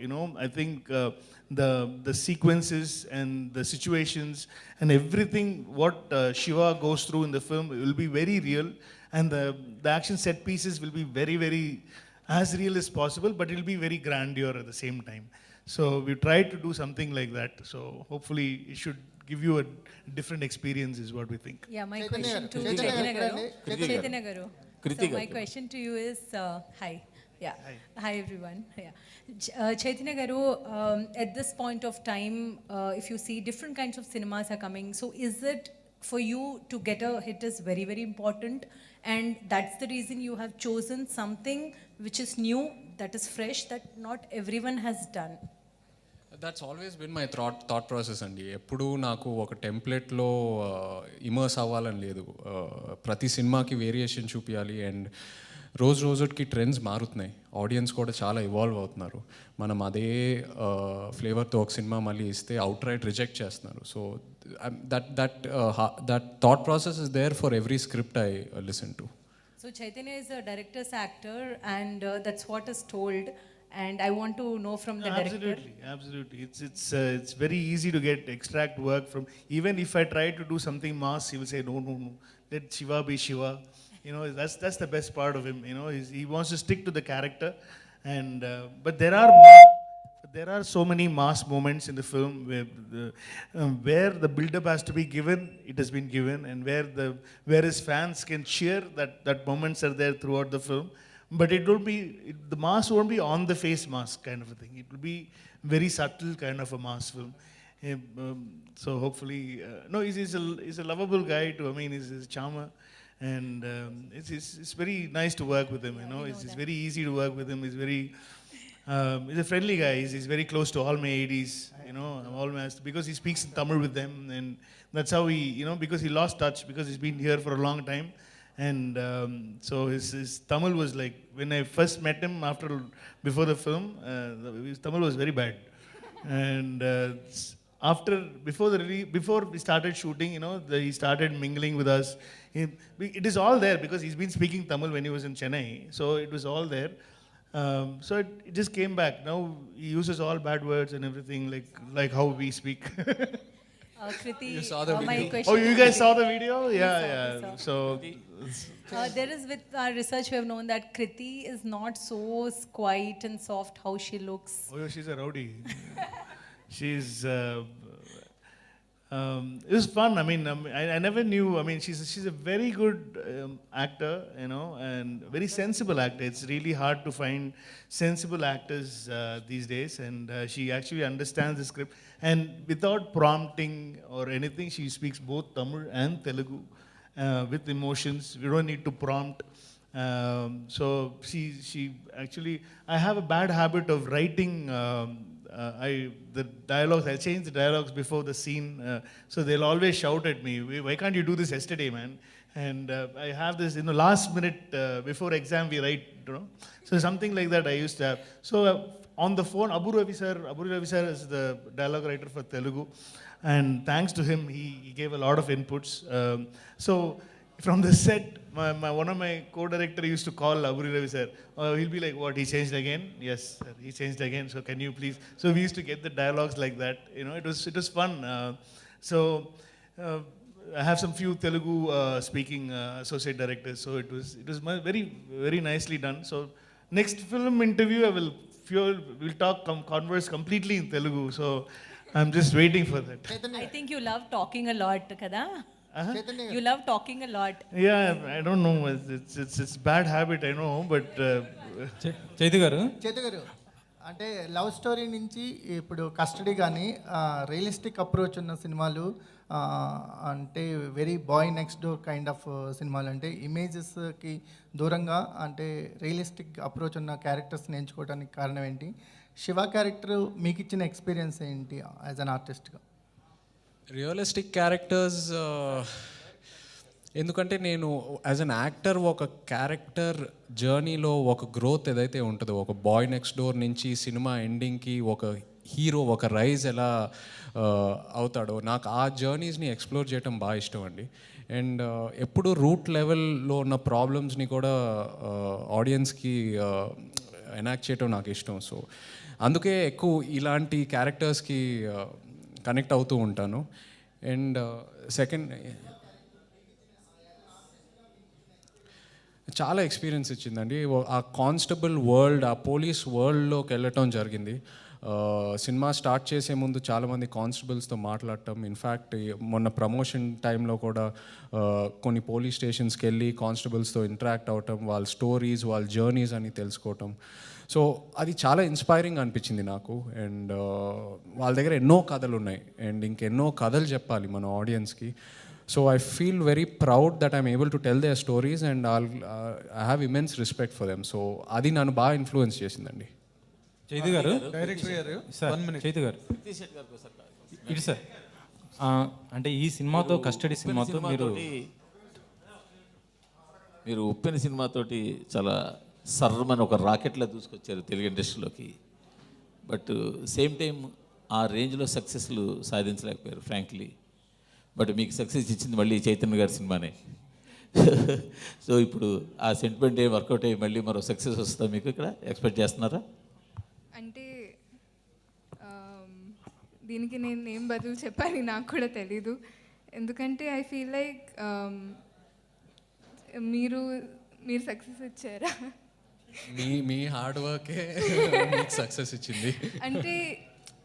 I think the sequences and the situations and everything what Shiva goes through in the film will be very real, and the action set pieces will be very, very as real as possible, but it will be very grandeur at the same time. So we tried to do something like that. So hopefully it should give you a different experience is what we think. Yeah, my question to Chaitanya Garu. Chaitanya Garu. Krithi So my Garu. question to you is, hi. Yeah. Hi everyone. Yeah. Chaitanya Garu, at this point of time, if you see different kinds of cinemas are coming, so is it for you to get a hit is very, very important, and that's the reason you have chosen something which is new, that is fresh, that not everyone has done? That's always been my thought process అండి. ఎప్పుడూ నాకు ఒక టెంప్లెట్లో immerse అవ్వాలని లేదు. ప్రతి సినిమాకి variation చూపించాలి, and రోజుకి ట్రెండ్స్ మారుతున్నాయి, ఆడియన్స్ కూడా చాలా ఇవాల్వ్ అవుతున్నారు. మనం అదే ఫ్లేవర్తో ఒక సినిమా మళ్ళీ ఇస్తే అవుట్ రైట్ రిజెక్ట్ చేస్తున్నారు. So that thought process is there for every script I listen to. So Chaitanya is a director's actor, and that's what is told. And I want to know from the director. Absolutely. It's very easy to extract work from. Even if I try to do something mass, he will say no. Let Shiva be Shiva. That's the best part of him. He wants to stick to the character, and but there are so many mass moments in the film where the build-up has to be given. It has been given, and where his fans can cheer. That moments are there throughout the film. But it won't be, the mask won't be on the face mask kind of a thing. It will be very subtle kind of a mask film. So hopefully, no, he's a lovable guy too. I mean, he's a charmer, and it's very nice to work with him. It's very easy to work with him. He's a friendly guy. He's very close to all my ADs. Because he speaks in Tamil with them, and that's how he, because he lost touch because he's been here for a long time. And so his Tamil was like, when I first met him before the film, his Tamil was very bad. And before we started shooting, he started mingling with us. It is all there because he's been speaking Tamil when he was in Chennai. So it was all there. So it just came back. Now he uses all bad words and everything like how we speak. Krithi, You saw the my video? question. Oh, you guys saw the video? We Yeah. saw. So There is, with our research, we have known that Krithi is not so quiet and soft how she looks. she's a rowdy. She's. It was fun. I mean, I never knew. I mean, she's a very good actor, and very sensible actor. It's really hard to find sensible actors these days, and she actually understands the script. And without prompting or anything, she speaks both Tamil and Telugu with emotions. We don't need to prompt. So she actually. I have a bad habit of writing. The dialogues, I'll change the dialogues before the scene. So they'll always shout at me, why can't you do this yesterday, man? And I have this, last minute before exam we write, So something like that I used to have. So on the phone, Abu Ravi sir is the dialogue writer for Telugu. And thanks to him, he gave a lot of inputs. So from the set, one of my co-director used to call Aburi Ravi sir. He'll be like, "What? He changed again?" "Yes, sir, he changed again. So can you please?" So we used to get the dialogues like that. You know, it was fun. So I have some few Telugu speaking associate directors. So it was very very nicely done. So next film interview, we'll converse completely in Telugu. So I'm just waiting for that. I think you love talking a lot, kada? You love talking a lot. Yeah, I don't know. It's bad habit, I know, but Chaitu గారు అంటే love story నుంచి ఇప్పుడు custody కానీ realistic approach ఉన్న సినిమాలు, అంటే very boy next door kind of సినిమాలు, అంటే ఇమేజెస్కి దూరంగా అంటే రియలిస్టిక్ అప్రోచ్ ఉన్న క్యారెక్టర్స్ని ఎంచుకోవడానికి కారణం ఏంటి? శివ క్యారెక్టర్ మీకు ఇచ్చిన ఎక్స్పీరియన్స్ ఏంటి యాజ్ అన్ ఆర్టిస్ట్గా? రియలిస్టిక్ క్యారెక్టర్స్ ఎందుకంటే నేను యాజ్ అన్ యాక్టర్ ఒక క్యారెక్టర్ జర్నీలో ఒక గ్రోత్ ఏదైతే ఉంటుందో, ఒక బాయ్ నెక్స్ట్ డోర్ నుంచి సినిమా ఎండింగ్కి ఒక హీరో ఒక రైజ్ ఎలా అవుతాడో, నాకు ఆ జర్నీస్ని ఎక్స్ప్లోర్ చేయడం బాగా ఇష్టం అండి. అండ్ ఎప్పుడు రూట్ లెవెల్లో ఉన్న ప్రాబ్లమ్స్ని కూడా ఆడియన్స్కి ఎనాక్ట్ చేయడం నాకు ఇష్టం. సో అందుకే ఎక్కువ ఇలాంటి క్యారెక్టర్స్కి కనెక్ట్ అవుతూ ఉంటాను. అండ్ సెకండ్, చాలా ఎక్స్పీరియన్స్ ఇచ్చిందండి. ఆ కానిస్టేబుల్ వరల్డ్, ఆ పోలీస్ వరల్డ్లోకి వెళ్ళటం జరిగింది. సినిమా స్టార్ట్ చేసే ముందు చాలామంది కానిస్టేబుల్స్తో మాట్లాడటం, ఇన్ఫ్యాక్ట్ మొన్న ప్రమోషన్ టైంలో కూడా కొన్ని పోలీస్ స్టేషన్స్కి వెళ్ళి కానిస్టేబుల్స్తో ఇంటరాక్ట్ అవ్వటం, వాళ్ళ స్టోరీస్, వాళ్ళ జర్నీస్ అని తెలుసుకోవటం. సో అది చాలా ఇన్స్పైరింగ్ అనిపించింది నాకు. అండ్ వాళ్ళ దగ్గర ఎన్నో కథలు ఉన్నాయి అండ్ ఇంకెన్నో కథలు చెప్పాలి మన ఆడియన్స్కి. So I feel very proud that I'm able to tell their stories and I have immense respect for them. So అది నన్ను బాగా ఇన్ఫ్లుయెన్స్ చేసిందండి. చైతు గారు, డైరెక్టర్ గారు, సార్ చైతు గారు ఇటు సార్, అంటే ఈ సినిమాతో కస్టడీ సినిమాతో మీరు ఉప్పెన సినిమాతోటి చాలా సర్రమని ఒక రాకెట్లో దూసుకొచ్చారు తెలుగు ఇండస్ట్రీలోకి. బట్ సేమ్ టైం ఆ రేంజ్లో సక్సెస్లు సాధించలేకపోయారు ఫ్రాంక్లీ. బట్ మీకు సక్సెస్ ఇచ్చింది మళ్ళీ చైతన్య గారి సినిమానే. సో ఇప్పుడు ఆ సెంటిమెంట్ వర్కౌట్ అయ్యి మళ్ళీ మరో సక్సెస్ వస్తుందా మీకు ఇక్కడ ఎక్స్పెక్ట్ చేస్తున్నారా? అంటే దీనికి నేను ఏం బదులు చెప్పాలి నాకు కూడా తెలీదు. ఎందుకంటే ఐ ఫీల్ లైక్ మీరు సక్సెస్ ఇచ్చారా? మీ హార్డ్ వర్కే మీకు సక్సెస్ ఇచ్చింది. అంటే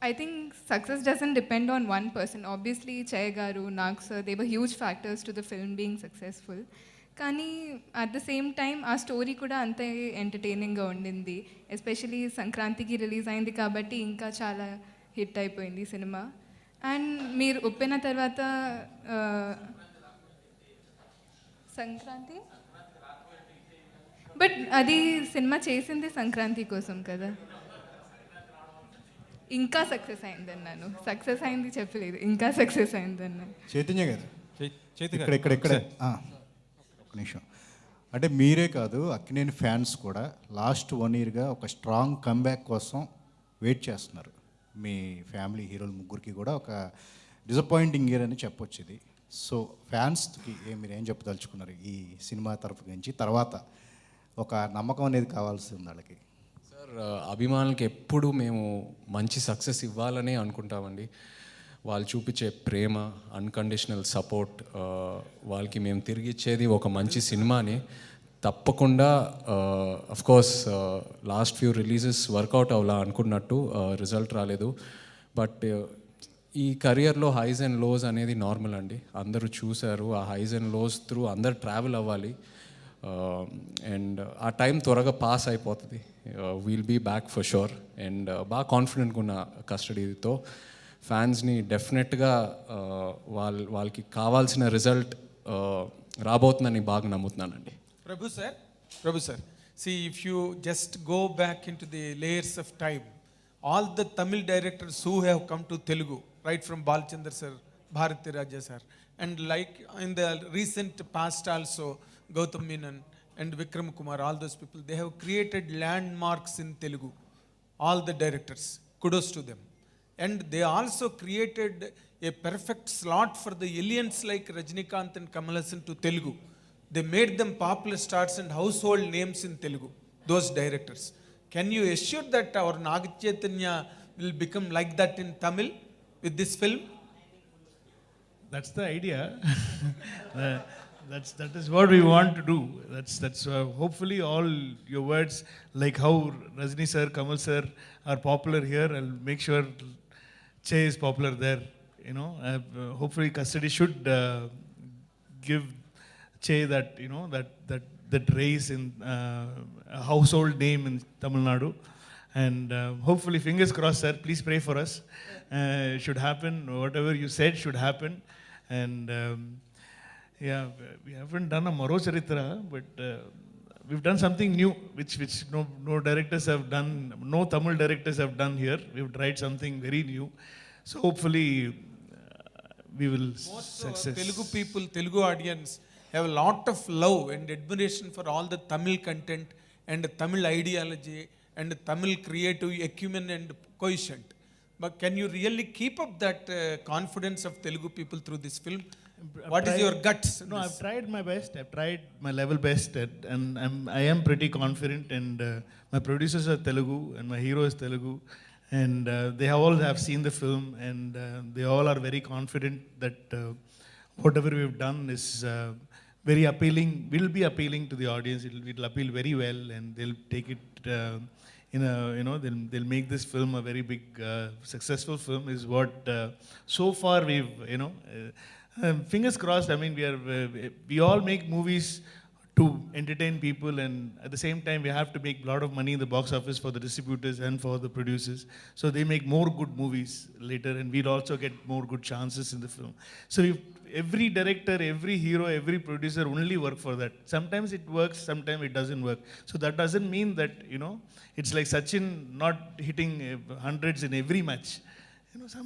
I think success doesn't depend on one person. Obviously, Chay Garu, Nag sir, they were huge factors to the film being successful. Kani at the same time, our story kuda ante entertaining ga undindi. Especially Sankranti ki release ayindi kabatti inka chala hit అయిపోయింది cinema. And meer uppena tarvata Sankranti, but adi cinema chesindi Sankranti kosam kada. ఇంకా success అయిందన్నాను, success అయింది చెప్పలేదు, ఇంకా success అయిందన్నాను. Chaitanya garu, ఇక్కడ ఒక నిమిషం. అంటే మీరే కాదు, అక్కినేని ఫ్యాన్స్ కూడా లాస్ట్ 1 yearగా ఒక స్ట్రాంగ్ కమ్బ్యాక్ కోసం వెయిట్ చేస్తున్నారు. మీ ఫ్యామిలీ హీరోలు ముగ్గురికి కూడా ఒక డిసప్పాయింటింగ్ ఇయర్ అని చెప్పొచ్చు ఇది. సో ఫ్యాన్స్కి మీరు ఏం చెప్పదలుచుకున్నారు ఈ సినిమా తరఫు నుంచి? తర్వాత ఒక నమ్మకం అనేది కావాల్సి ఉంది వాళ్ళకి. అభిమానులకి ఎప్పుడు మేము మంచి సక్సెస్ ఇవ్వాలనే అనుకుంటామండి. వాళ్ళు చూపించే ప్రేమ, అన్కండిషనల్ సపోర్ట్, వాళ్ళకి మేము తిరిగి ఇచ్చేది ఒక మంచి సినిమాని. తప్పకుండా of course last few releases work out అవ్వాలా అనుకున్నట్టు, రిజల్ట్ రాలేదు. బట్ ఈ కెరియర్లో హైస్ అండ్ లోస్ అనేది నార్మల్ అండి. అందరూ చూశారు, ఆ హైస్ అండ్ లోస్ త్రూ అందరు ట్రావెల్ అవ్వాలి. అండ్ ఆ టైం త్వరగా పాస్ అయిపోతుంది. We'll be back for sure. And బాగా కాన్ఫిడెంట్గా ఉన్న కస్టడీతో ఫ్యాన్స్ని డెఫినెట్గా వాళ్ళకి కావాల్సిన రిజల్ట్ రాబోతుందని బాగా నమ్ముతున్నానండి. Prabhu sir, see, if you just go back into the layers of time, all the Tamil directors who have come to Telugu, right from Balchandra sir, Bharati Raja sir, and like in the recent past also, Gautam Menon and Vikram Kumar, all those people, they have created landmarks in Telugu. All the directors, kudos to them. And they also created a perfect slot for the aliens like Rajinikanth and Kamal Haasan to Telugu. they made them popular stars and household names in Telugu, those directors. Can you assure that our Naga Chaitanya will become like that in Tamil with this film? That's the idea. That is what we want to do. That's hopefully all your words, like how Rajni sir, Kamal sir are popular here, I'll make sure Che is popular there. You know, hopefully custody should give Che that, you know, that raise in a household name in Tamil Nadu. And hopefully, fingers crossed, sir, please pray for us. Should happen, whatever you said should happen. And yeah, we haven't done a Maro Charitra, but we've done something new, which no directors have done, no Tamil directors have done here. We've tried something very new. So hopefully we will success. Telugu people, Telugu audience have a lot of love and admiration for all the Tamil content and Tamil ideology and Tamil creative acumen and quotient. But can you really keep up that confidence of Telugu people through this film? What is your guts? No, I've tried my best. I've tried my level best, and I am pretty confident. And my producers are Telugu, and my hero is Telugu, and they all have seen the film, and they all are very confident that whatever we've done is very appealing. Will be appealing to the audience. It'll appeal very well, and they'll take it. They'll make this film a very big, successful film. Is what so far we've, fingers crossed. I mean, we all make movies to entertain people, and at the same time, we have to make a lot of money in the box office for the distributors and for the producers. So they make more good movies later, and we'll also get more good chances in the film. So every director, every hero, every producer only work for that. Sometimes it works, sometimes it doesn't work. So that doesn't mean that, it's like Sachin not hitting hundreds in every match.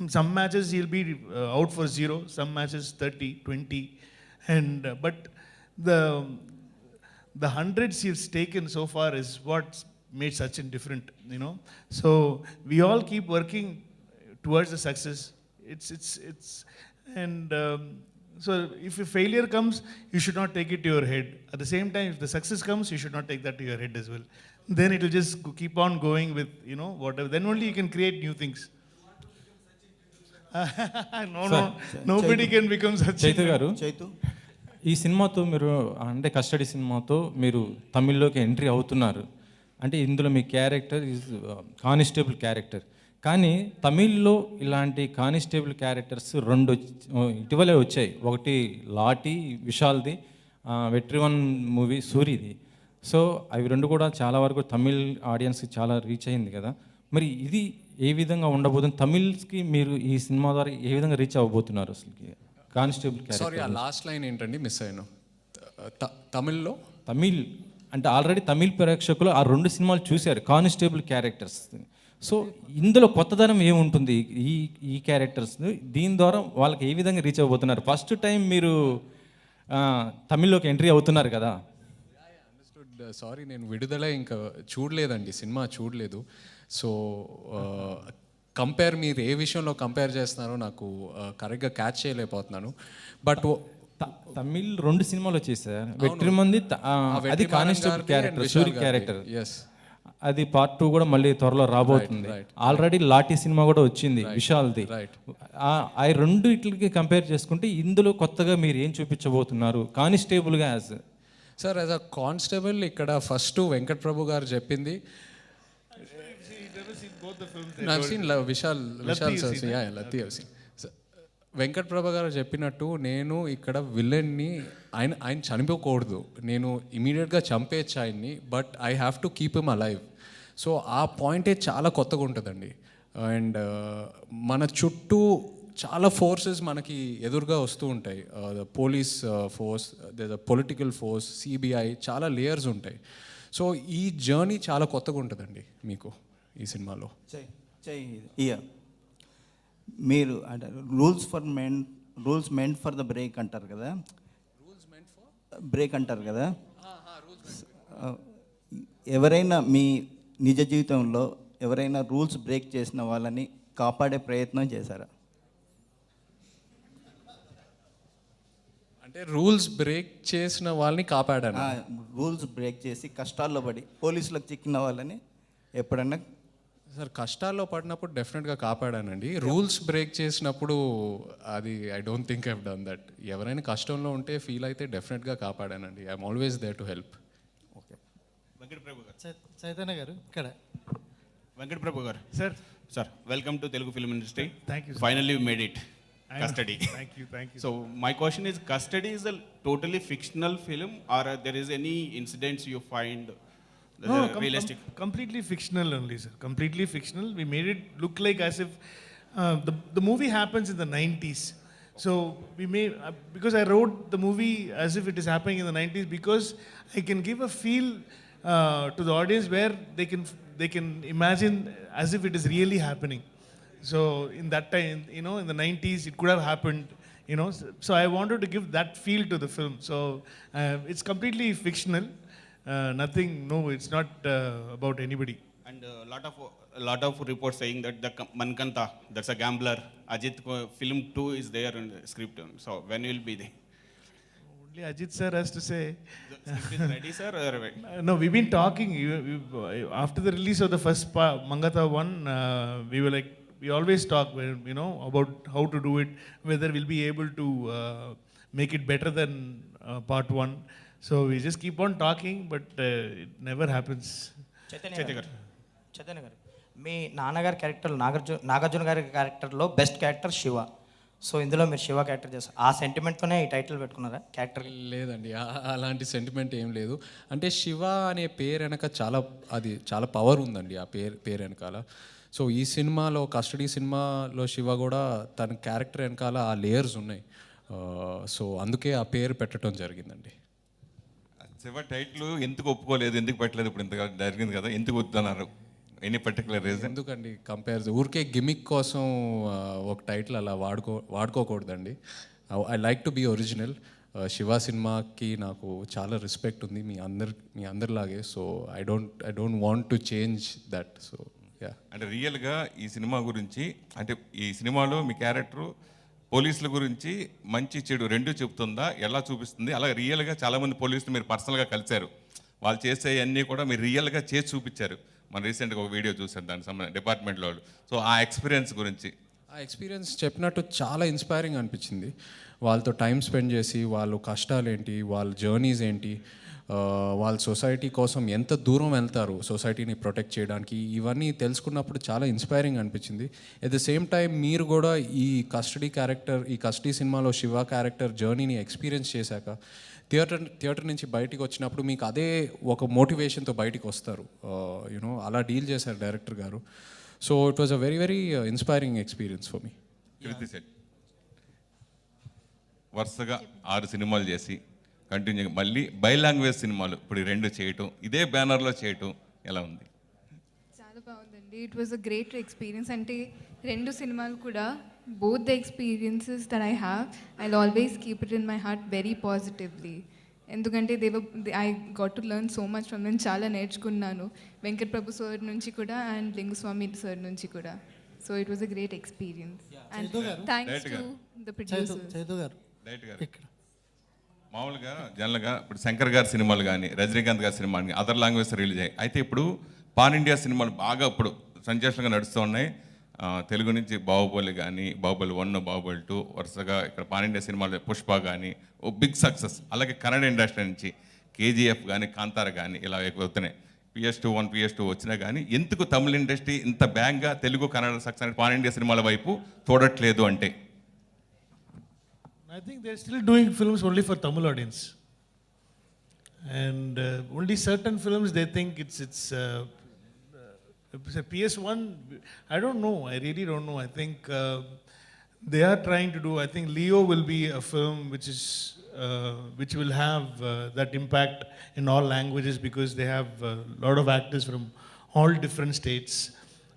Some matches he'll be out for 0, some matches 30, 20, and but the hundreds he's taken so far is what's made Sachin different. So we all keep working towards the success. It's and so if a failure comes, you should not take it to your head. At the same time, if the success comes, you should not take that to your head as well. Then it will just keep on going with, whatever. Then only you can create new things. No, nobody can become Sachin. Chaitu గారు, ఈ సినిమాతో మీరు అంటే custody సినిమాతో మీరు తమిళ్లోకి entry అవుతున్నారు. అంటే ఇందులో మీ క్యారెక్టర్ ఈజ్ కానిస్టేబుల్ క్యారెక్టర్. కానీ తమిళ్లో ఇలాంటి కానిస్టేబుల్ క్యారెక్టర్స్ 2 ఇటీవలే వచ్చాయి. ఒకటి లాటి విశాల్ది, వెట్రివన్ మూవీ సూరిది. సో అవి 2 కూడా చాలా వరకు తమిళ్ ఆడియన్స్కి చాలా రీచ్ అయింది కదా. మరి ఇది ఏ విధంగా ఉండబోతుంది? తమిళ్కి మీరు ఈ సినిమా ద్వారా ఏ విధంగా రీచ్ అవ్వబోతున్నారు? అసలు కానిస్టేబుల్ క్యారెక్టర్. సారీ, ఆ లాస్ట్ లైన్ ఏంటండి, మిస్ అయ్యాను. తమిళ్లో తమిళ్ అంటే ఆల్రెడీ తమిళ్ ప్రేక్షకులు ఆ 2 సినిమాలు చూశారు కానిస్టేబుల్ క్యారెక్టర్స్. సో ఇందులో కొత్తదనం ఏముంటుంది ఈ క్యారెక్టర్స్? దీని ద్వారా వాళ్ళకి ఏ విధంగా రీచ్ అవ్వబోతున్నారు? ఫస్ట్ టైం మీరు తమిళ్లోకి ఎంట్రీ అవుతున్నారు కదా. సారీ, నేను విడుదల ఇంకా చూడలేదండి, సినిమా చూడలేదు. సో మీరు ఏ విషయంలో కంపేర్ చేస్తున్నారో నాకు కరెక్ట్గా క్యాచ్ చేయలేకపోతున్నాను. బట్ తమిళ్ 2 సినిమాలు వచ్చేసారు. వెట్రిమంది అది constable character, Soori character. Yes, అది పార్ట్ 2 కూడా మళ్ళీ త్వరలో రాబోతుంది. ఆల్రెడీ లాటి సినిమా కూడా వచ్చింది విశాల్ది. ఆ 2 ఇట్లకి కంపేర్ చేసుకుంటే ఇందులో కొత్తగా మీరు ఏం చూపించబోతున్నారు కానిస్టేబుల్గా? As sir, as a constable ఇక్కడ ఫస్ట్ వెంకట్ ప్రభు గారు చెప్పింది, వెంకట్ ప్రభు గారు చెప్పినట్టు నేను ఇక్కడ విలన్ని ఆయన చనిపోకూడదు, నేను ఇమీడియట్గా చంపేయచ్చు ఆయన్ని, but I have to keep him alive. So ఆ పాయింటే చాలా కొత్తగా ఉంటుందండి. అండ్ మన చుట్టూ చాలా ఫోర్సెస్ మనకి ఎదురుగా వస్తూ ఉంటాయి. Police force, political force, CBI, చాలా లేయర్స్ ఉంటాయి. సో ఈ జర్నీ చాలా కొత్తగా ఉంటుందండి మీకు ఈ సినిమాలో. మీరు అంటే rules meant for the break అంటారు కదా, బ్రేక్ అంటారు కదా. ఎవరైనా మీ నిజ జీవితంలో ఎవరైనా రూల్స్ బ్రేక్ చేసిన వాళ్ళని కాపాడే ప్రయత్నం చేశారా? అంటే రూల్స్ బ్రేక్ చేసిన వాళ్ళని కాపాడాను. రూల్స్ బ్రేక్ చేసి కష్టాల్లో పడి పోలీసులకు చిక్కిన వాళ్ళని ఎప్పుడన్నా సార్ కష్టాల్లో పడినప్పుడు డెఫినెట్గా కాపాడానండి. రూల్స్ బ్రేక్ చేసినప్పుడు అది I don't think I've done that. ఎవరైనా కష్టంలో ఉంటే ఫీల్ అయితే డెఫినెట్గా కాపాడానండి. I'm always there to help. Okay. Venkat Prabhu garu. Chaitanya garu ఇక్కడ. Venkat Prabhu garu. Sir welcome to Telugu film industry. Thank you. Finally you made it. Custody. Thank you. So my question is, Custody is a totally fictional film, or there is any incidents you find that are realistic? Completely fictional only, sir. Completely fictional. We made it look like as if the movie happens in the 90s. So we made because I wrote the movie as if it is happening in the 90s, because I can give a feel to the audience where they can imagine as if it is really happening. So in that time, you know, in the 90s, it could have happened, you know. So I wanted to give that feel to the film. So it's completely fictional. Nothing, no, it's not about anybody. And a lot of reports saying that the Mankanta, that's a gambler, Ajit film 2 is there in the script. So when will be there? Only Ajit sir has to say. The script is ready, sir? Or No, we've been talking. After the release of the first Mangata one, we were like, we always talk, you know, about how to do it, whether we'll be able to make it better than part one. So we just keep on talking, but it never happens. Chaitanya గారు, మీ నాన్నగారి character Nagarjuna గారి క్యారెక్టర్లో best character Shiva. So ఇందులో మీరు Shiva character చేస్తారు. ఆ సెంటిమెంట్తోనే ఈ title పెట్టుకున్నారా క్యారెక్టర్? లేదండి, అలాంటి సెంటిమెంట్ ఏం లేదు. అంటే శివ అనే పేరు వెనక చాలా పవర్ ఉందండి ఆ పేరు వెనకాల. సో ఈ సినిమాలో, కస్టడీ సినిమాలో శివ కూడా తన క్యారెక్టర్ వెనకాల ఆ లేయర్స్ ఉన్నాయి. సో అందుకే ఆ పేరు పెట్టడం జరిగిందండి. శివ టైటిల్ ఎందుకు ఒప్పుకోలేదు, ఎందుకు పెట్టలేదు? ఇప్పుడు ఇంతగా జరిగింది కదా, ఎందుకు వద్దన్నారు? Any particular reason? ఎందుకండి ఊరికే గిమిక్ కోసం ఒక టైటిల్ అలా వాడుకోకూడదండి. I like to be original. Shiva సినిమాకి నాకు చాలా రెస్పెక్ట్ ఉంది మీ అందరిలాగే. So I don't want to change that. So అంటే రియల్గా ఈ సినిమా గురించి, అంటే ఈ సినిమాలో మీ క్యారెక్టరు పోలీసుల గురించి మంచి చెడు రెండు చెబుతుందా, ఎలా చూపిస్తుంది? అలా రియల్గా చాలామంది పోలీసులు మీరు పర్సనల్గా కలిశారు, వాళ్ళు చేసే అన్నీ కూడా మీరు రియల్గా చేసి చూపించారు. మన రీసెంట్గా ఒక వీడియో చూసారు దానికి సంబంధించి డిపార్ట్మెంట్లో వాళ్ళు. సో ఆ ఎక్స్పీరియన్స్ గురించి. ఆ ఎక్స్పీరియన్స్ చెప్పినట్టు చాలా ఇన్స్పైరింగ్ అనిపించింది. వాళ్ళతో టైం స్పెండ్ చేసి వాళ్ళ కష్టాలు ఏంటి, వాళ్ళ జర్నీస్ ఏంటి, వాళ్ళ సొసైటీ కోసం ఎంత దూరం వెళ్తారు సొసైటీని ప్రొటెక్ట్ చేయడానికి, ఇవన్నీ తెలుసుకున్నప్పుడు చాలా ఇన్స్పైరింగ్ అనిపించింది. ఎట్ ద సేమ్ టైం మీరు కూడా ఈ కస్టడీ సినిమాలో శివ క్యారెక్టర్ జర్నీని ఎక్స్పీరియన్స్ చేశాక థియేటర్ నుంచి బయటికి వచ్చినప్పుడు మీకు అదే ఒక మోటివేషన్తో బయటికి వస్తారు. యూనో అలా డీల్ చేశారు director garu. So it was a very very inspiring experience for me. Krithi Shetty వరుసగా 6 సినిమాలు చేసి కంటిన్యూగా మళ్ళీ బై లాంగ్వేజ్ సినిమాలు ఇప్పుడు 2 చేయటం, ఇదే బ్యానర్లో చేయటం ఎలా ఉంది? చాలా బాగుందండి. It was a great experience. అంటే 2 సినిమాలు కూడా, both the experiences that I have, I always keep it in my heart very positively. ఎందుకంటే I got to learn so much from them. చాలా నేర్చుకున్నాను వెంకట్ ప్రభు సార్ నుంచి కూడా అండ్ లింగుస్వామి సార్ నుంచి కూడా. So it was a great experience and thanks to the producer. మామూలుగా జనరల్గా ఇప్పుడు శంకర్ గారి సినిమాలు కానీ, రజనీకాంత్ గారి సినిమాలు కానీ అదర్ లాంగ్వేజ్ రిలీజ్ అయ్యాయి. అయితే ఇప్పుడు పాన్ ఇండియా సినిమాలు బాగా ఇప్పుడు సంచలనంగా నడుస్తూ ఉన్నాయి. తెలుగు నుంచి బాహుబలి కానీ, బాహుబలి 1, బాహుబలి 2, వరుసగా ఇక్కడ పాన్ ఇండియా సినిమాలు పుష్ప కానీ ఓ బిగ్ సక్సెస్. అలాగే కన్నడ ఇండస్ట్రీ నుంచి కేజీఎఫ్ కానీ, కాంతార కానీ ఇలా వస్తున్నాయి. PS2 PS2 వచ్చినా కానీ ఎందుకు తమిళ ఇండస్ట్రీ ఇంత బ్యాంగ్గా Telugu Kannada success pan India సినిమాల వైపు చూడట్లేదు అంటే? I think they're still doing films only for Tamil audience, and only certain films they think it's a PS1. I don't know. I really don't know. I think they are trying to do. I think Leo will be a film which will have that impact in all languages, because they have a lot of actors from all different states.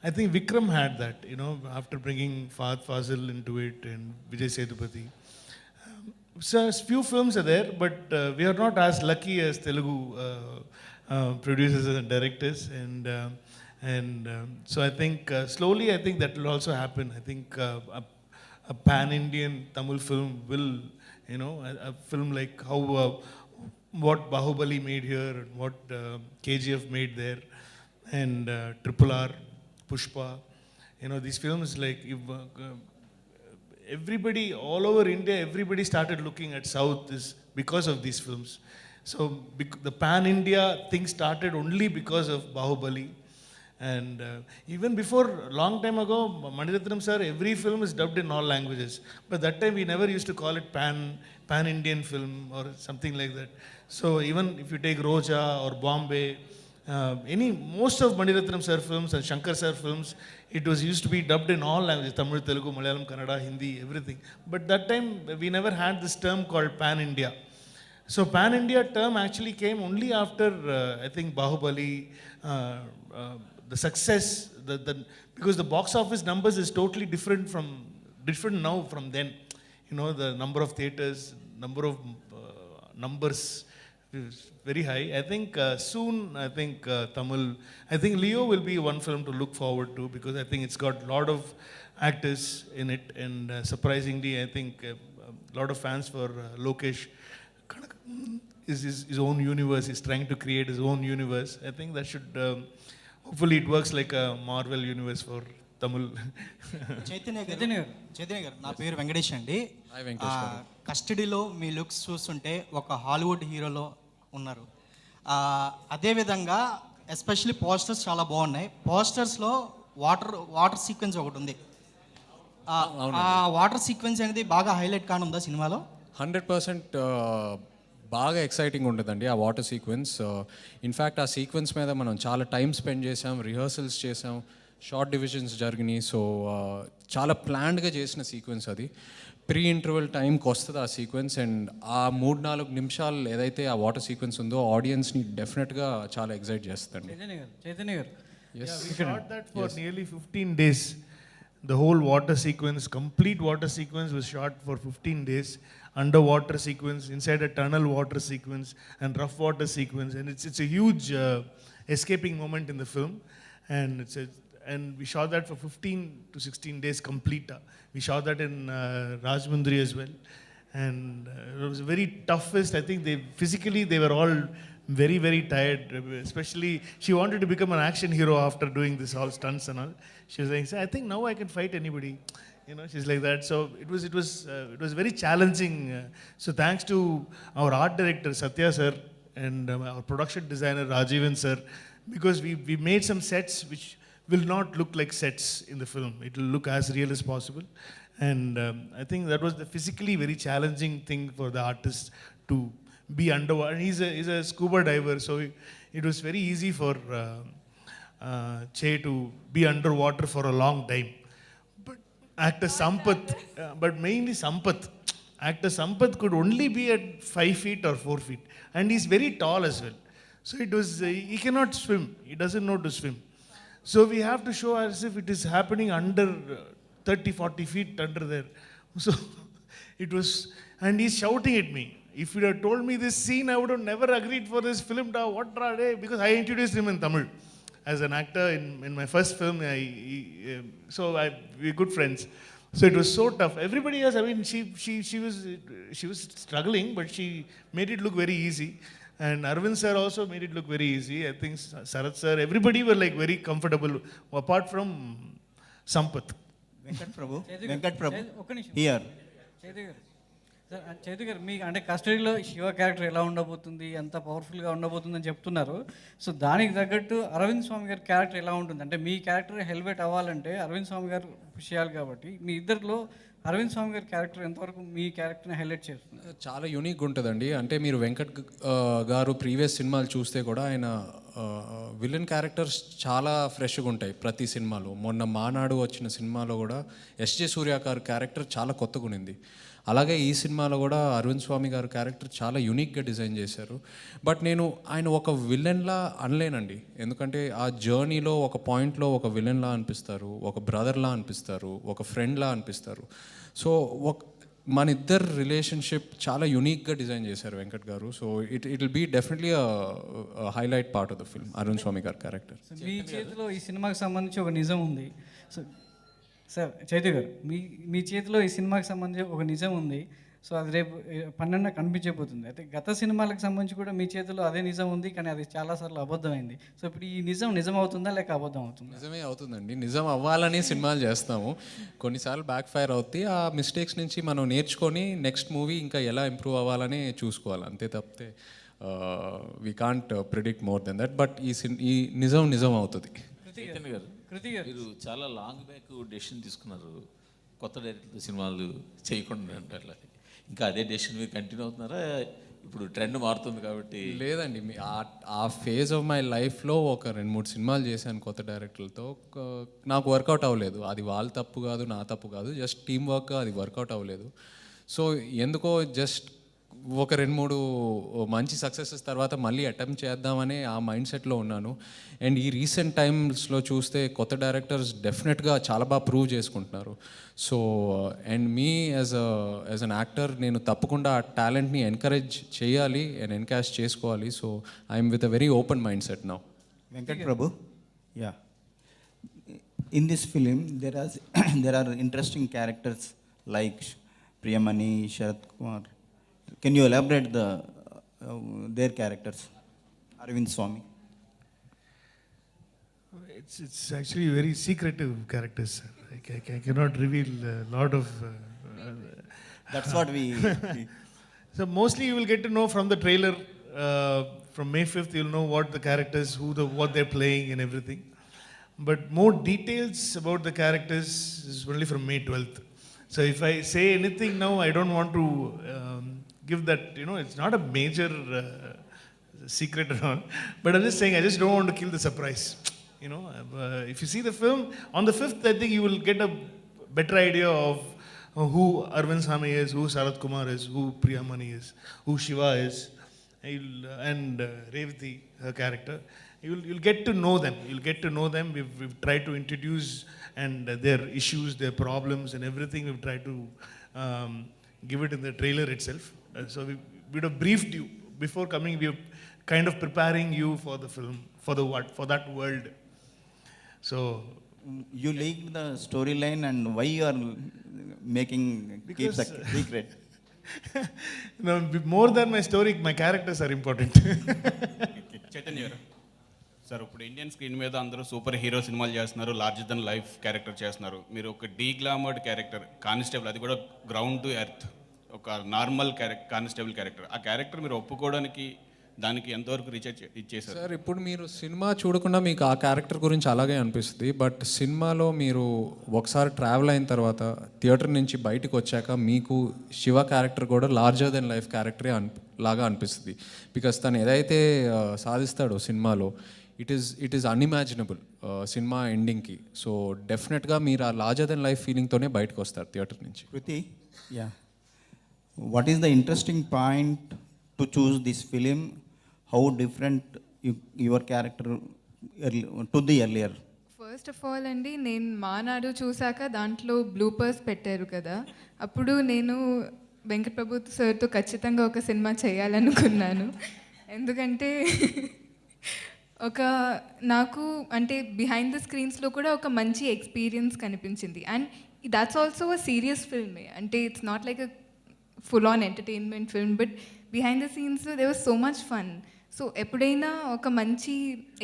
I think Vikram had that, you know, after bringing Fahad Fazil into it and Vijay Sethupathi. So few films are there, but we are not as lucky as Telugu producers and directors, and so I think slowly I think that will also happen. I think a pan-Indian Tamil film will, a film like how what Bahubali made here, and what KGF made there, and Triple R, Pushpa, these films like if, everybody all over India, everybody started looking at South is because of these films. So the pan-India thing started only because of Bahubali. And even before, long time ago, Maniratnam sir, every film is dubbed in all languages. But that time we never used to call it pan-Indian film or something like that. So even if you take Roja or Bombay, most of Maniratnam sir films and Shankar sir films, it was used to be dubbed in all languages, Tamil, Telugu, Malayalam, Kannada, Hindi, everything. But that time we never had this term called pan-India. So pan-India term actually came only after, I think, Bahubali, the success, because the box office numbers is totally different now from then. The number of theaters, numbers is very high. I think soon, Tamil, I think Leo will be one film to look forward to, because I think it's got a lot of actors in it, and surprisingly, I think a lot of fans for Lokesh. His own universe, he's trying to create his own universe. I think that should, hopefully it works like a Marvel universe for Tamil. Chaitanya గారు నా పేరు వెంకటేష్ అండి. కస్టడీలో మీ looks చూస్తుంటే ఒక Hollywood హీరోలో ఉన్నారు. అదేవిధంగా especially posters చాలా బాగున్నాయి. పోస్టర్స్లో వాటర్ సీక్వెన్స్ ఒకటి ఉంది. ఆ వాటర్ సీక్వెన్స్ అనేది బాగా హైలైట్ కానుందా సినిమాలో? 100% బాగా ఎక్సైటింగ్ ఉంటుందండి ఆ వాటర్ సీక్వెన్స్. ఇన్ఫ్యాక్ట్ ఆ సీక్వెన్స్ మీద మనం చాలా టైం స్పెండ్ చేసాం, రిహర్సల్స్ చేసాం, షార్ట్ డివిజన్స్ జరిగినాయి. సో చాలా ప్లాన్డ్గా చేసిన సీక్వెన్స్ అది. ప్రీ ఇంటర్వెల్ టైంకి వస్తుంది ఆ సీక్వెన్స్, అండ్ ఆ 3-4 నిమిషాలు ఏదైతే ఆ వాటర్ సీక్వెన్స్ ఉందో ఆడియన్స్ని డెఫినెట్గా చాలా ఎక్సైట్ చేస్తుంది. చైతన్య గారు, we shot that for nearly 15 days. The whole water sequence, complete water sequence was shot for 15 days. Underwater sequence, inside a tunnel water sequence, and rough water sequence, and it's a huge escaping moment in the film, and we shot that for 15 to 16 days complete. We shot that in Rajmundry as well, and it was very toughest. I think they were all very, very tired. Especially, she wanted to become an action hero after doing this all stunts and all. She was like, I think now I can fight anybody. She's like that. So it was very challenging. So thanks to our art director Satya sir and our production designer Rajivan sir, because we made some sets which will not look like sets in the film. It will look as real as possible. And I think that was the physically very challenging thing for the artist to be underwater. And he's a scuba diver, so it was very easy for Che to be underwater for a long time. But actor Sampath, but mainly Sampath, actor Sampath could only be at 5 feet or 4 feet, and he's very tall as well. So it was he cannot swim. He doesn't know to swim. So we have to show as if it is happening under 30-40 feet under there. So it was, and he's shouting at me. If you had told me this scene, I would have never agreed for this film. Because I introduced him in Tamil as an actor in my first film. We're good friends. So it was so tough. Everybody else, I mean, she was struggling, but she made it look very easy. And Arvind sir also made it look very easy. I think Sarath sir, everybody were like very comfortable, apart from Sampath. Venkat Prabhu, here. Chaitu గారు, మీ అంటే కస్టడీలో Shiva character ఎలా ఉండబోతుంది, ఎంత పవర్ఫుల్గా ఉండబోతుంది అని చెప్తున్నారు. సో దానికి తగ్గట్టు అరవింద్ స్వామి గారి క్యారెక్టర్ ఎలా ఉంటుంది? అంటే మీ క్యారెక్టర్ హెల్మెట్ అవ్వాలంటే అరవింద్ స్వామి గారు పుష్ చేయాలి కాబట్టి మీ ఇద్దరిలో అరవింద్ స్వామి గారి క్యారెక్టర్ ఎంతవరకు మీ క్యారెక్టర్ని హైలైట్ చేస్తుంది? చాలా యూనిక్ ఉంటుందండి. అంటే మీరు వెంకట్ గారు ప్రీవియస్ సినిమాలు చూస్తే కూడా ఆయన విలన్ క్యారెక్టర్స్ చాలా ఫ్రెష్గా ఉంటాయి ప్రతి సినిమాలో. మొన్న మానాడు వచ్చిన సినిమాలో కూడా ఎస్జే సూర్య గారి క్యారెక్టర్ చాలా కొత్తగా ఉంది. అలాగే ఈ సినిమాలో కూడా అరవింద్ స్వామి గారు క్యారెక్టర్ చాలా యూనిక్గా డిజైన్ చేశారు. బట్ నేను ఆయన ఒక విలన్లా అనలేనండి, ఎందుకంటే ఆ జర్నీలో ఒక పాయింట్లో ఒక విలన్లా అనిపిస్తారు, ఒక బ్రదర్లా అనిపిస్తారు, ఒక ఫ్రెండ్లా అనిపిస్తారు. సో మన ఇద్దరు రిలేషన్షిప్ చాలా యూనిక్గా డిజైన్ చేశారు Venkat garu. So it will be definitely highlight part of the film, Arvind Swamy గారి క్యారెక్టర్. మీ చేతిలో ఈ సినిమాకి సంబంధించి ఒక నిజం ఉంది. సో సార్ చైతు గారు, మీ చేతిలో ఈ సినిమాకి సంబంధించి ఒక నిజం ఉంది. సో అది రేపు 12న కనిపించబోతుంది. అయితే గత సినిమాలకు సంబంధించి కూడా మీ చేతిలో అదే నిజం ఉంది, కానీ అది చాలాసార్లు అబద్ధమైంది. సో ఇప్పుడు ఈ నిజం అవుతుందా లేక అబద్ధం అవుతుందా? నిజమే అవుతుందండి. నిజం అవ్వాలని సినిమాలు చేస్తాము. కొన్నిసార్లు బ్యాక్ ఫైర్ అవుతాయి. ఆ మిస్టేక్స్ నుంచి మనం నేర్చుకొని నెక్స్ట్ మూవీ ఇంకా ఎలా ఇంప్రూవ్ అవ్వాలని చూసుకోవాలి. అంతే తప్పితే we can't predict more than that. But ఈ నిజం అవుతుంది. కృతి గారు, మీరు చాలా లాంగ్ బ్యాక్ డెసిషన్ తీసుకున్నారు, కొత్త డైరెక్టర్తో సినిమాలు చేయకుండా అంటే ఇంకా అదే డెసిషన్ మీరు కంటిన్యూ అవుతున్నారా? ఇప్పుడు ట్రెండ్ మారుతుంది కాబట్టి. లేదండి, ఆ ఫేజ్ ఆఫ్ మై లైఫ్లో ఒక 2-3 సినిమాలు చేశాను కొత్త డైరెక్టర్లతో. నాకు వర్కౌట్ అవ్వలేదు. అది వాళ్ళ తప్పు కాదు, నా తప్పు కాదు, జస్ట్ టీమ్ వర్క్ అది వర్కౌట్ అవ్వలేదు. సో ఎందుకో జస్ట్ ఒక 2-3 మంచి సక్సెసెస్ తర్వాత మళ్ళీ అటెంప్ట్ చేద్దామని ఆ మైండ్ సెట్లో ఉన్నాను. అండ్ ఈ రీసెంట్ టైమ్స్లో చూస్తే కొత్త డైరెక్టర్స్ డెఫినెట్గా చాలా బాగా ప్రూవ్ చేసుకుంటున్నారు. So and me as an actor నేను తప్పకుండా ఆ టాలెంట్ని ఎంకరేజ్ చేయాలి అండ్ ఎన్కాష్ చేసుకోవాలి. So I'm with a very open mind set now. Venkat Prabhu, yeah. In this film, there are interesting characters like Priyamani, Sharat Kumar. Can you elaborate their characters? Arvind Swamy. It's actually very secretive characters, sir. I cannot reveal a lot of. That's what we. So mostly you will get to know from the trailer. From May 5th, you'll know what the characters, what they're playing and everything. But more details about the characters is only from May 12th. So if I say anything now, I don't want to give that, it's not a major secret at all. But I'm just saying, I just don't want to kill the surprise. If you see the film, on the 5th, I think you will get a better idea of who Arvind Swamy is, who Sharat Kumar is, who Priyamani is, who Shiva is, and Revati, her character. You'll get to know them. You'll get to know them. We've tried to introduce and their issues, their problems and everything. We've tried to give it in the trailer itself. So we would have briefed you before coming. We were kind of preparing you for the film, for that world. So you leaked the storyline, and why you are making keep secret? No, more than my story, my characters are important. Chaitanya garu, sir ఇప్పుడు Indian screen మీద అందరూ super hero సినిమాలు చేస్తున్నారు, larger than life character చేస్తున్నారు. మీరు ఒక డీగ్లామర్డ్ character constable, అది కూడా గ్రౌండ్ టు ఎర్త్, ఒక నార్మల్ కానిస్టేబుల్ క్యారెక్టర్, ఆ క్యారెక్టర్ మీరు ఒప్పుకోవడానికి దానికి ఎంతవరకు రీఛార్జ్ ఇచ్చేసారు? సార్ ఇప్పుడు మీరు సినిమా చూడకుండా మీకు ఆ క్యారెక్టర్ గురించి అలాగే అనిపిస్తుంది. బట్ సినిమాలో మీరు ఒకసారి ట్రావెల్ అయిన తర్వాత థియేటర్ నుంచి బయటకు వచ్చాక మీకు శివ క్యారెక్టర్ కూడా లార్జర్ దెన్ లైఫ్ క్యారెక్టరే లాగా అనిపిస్తుంది. బికాస్ తను ఏదైతే సాధిస్తాడో సినిమాలో ఇట్ ఈస్ అన్ఇమాజినబుల్ సినిమా ఎండింగ్కి. సో డెఫినెట్గా మీరు ఆ లార్జర్ దెన్ లైఫ్ ఫీలింగ్తోనే బయటకు వస్తారు థియేటర్ నుంచి. Krithi, yeah. What is the interesting point to choose this film? How different your character to the earlier? First of all అండి, నేను మానాడు చూశాక దాంట్లో బ్లూపర్స్ పెట్టారు కదా, అప్పుడు నేను వెంకట్ ప్రభు సార్తో ఖచ్చితంగా ఒక సినిమా చేయాలనుకున్నాను. ఎందుకంటే నాకు అంటే బిహైండ్ ద స్క్రీన్స్లో కూడా ఒక మంచి ఎక్స్పీరియన్స్ కనిపించింది. And that's also a serious ఫిల్మే. అంటే it's not like a full on entertainment film, but behind the సీన్స్లో there was so much fun. So ఎప్పుడైనా ఒక మంచి